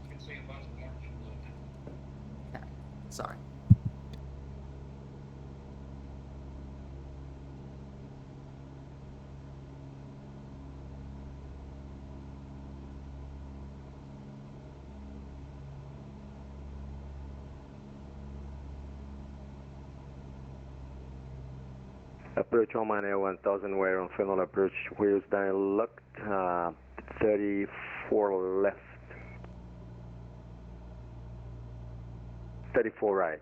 bunch of orange and blue now. Okay, sorry. Approach Oman Air 1000, we're on final approach, wheels down locked, 34 left, 34 right.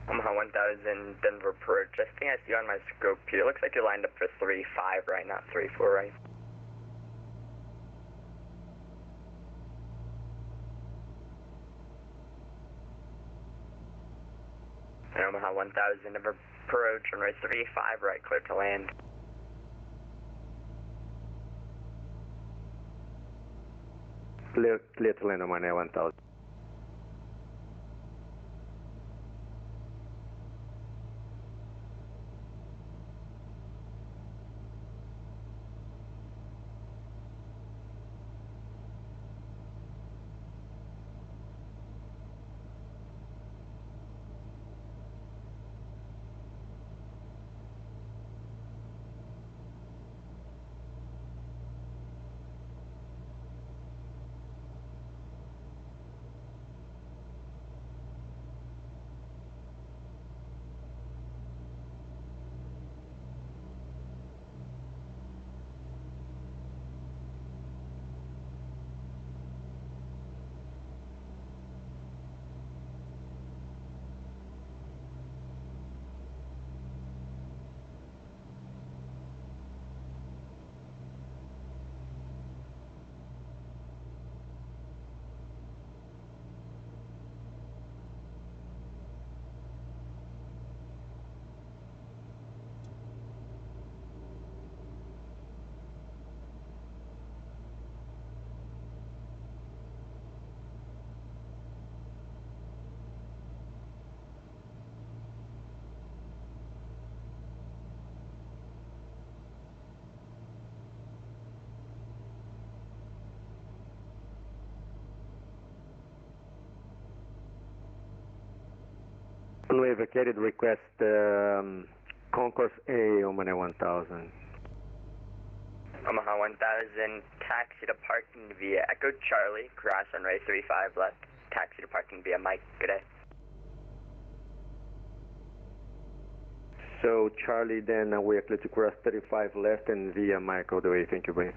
Omaha 1000, Denver approach. I think I see on my scope here. Looks like you're lined up for 35 right, not 34 right. And Omaha 1000, Denver approach, runway 35 right, clear to land. Clear to land Oman Air 1000. Runway vacated, request Concourse A, Oman Air 1000. Omaha 1000, taxi to parking via Echo Charlie, cross runway 35 left. Taxi to parking via Mike, good day. So Charlie, then we are clear to cross 35 left and via Mike all the way, thank you, bye.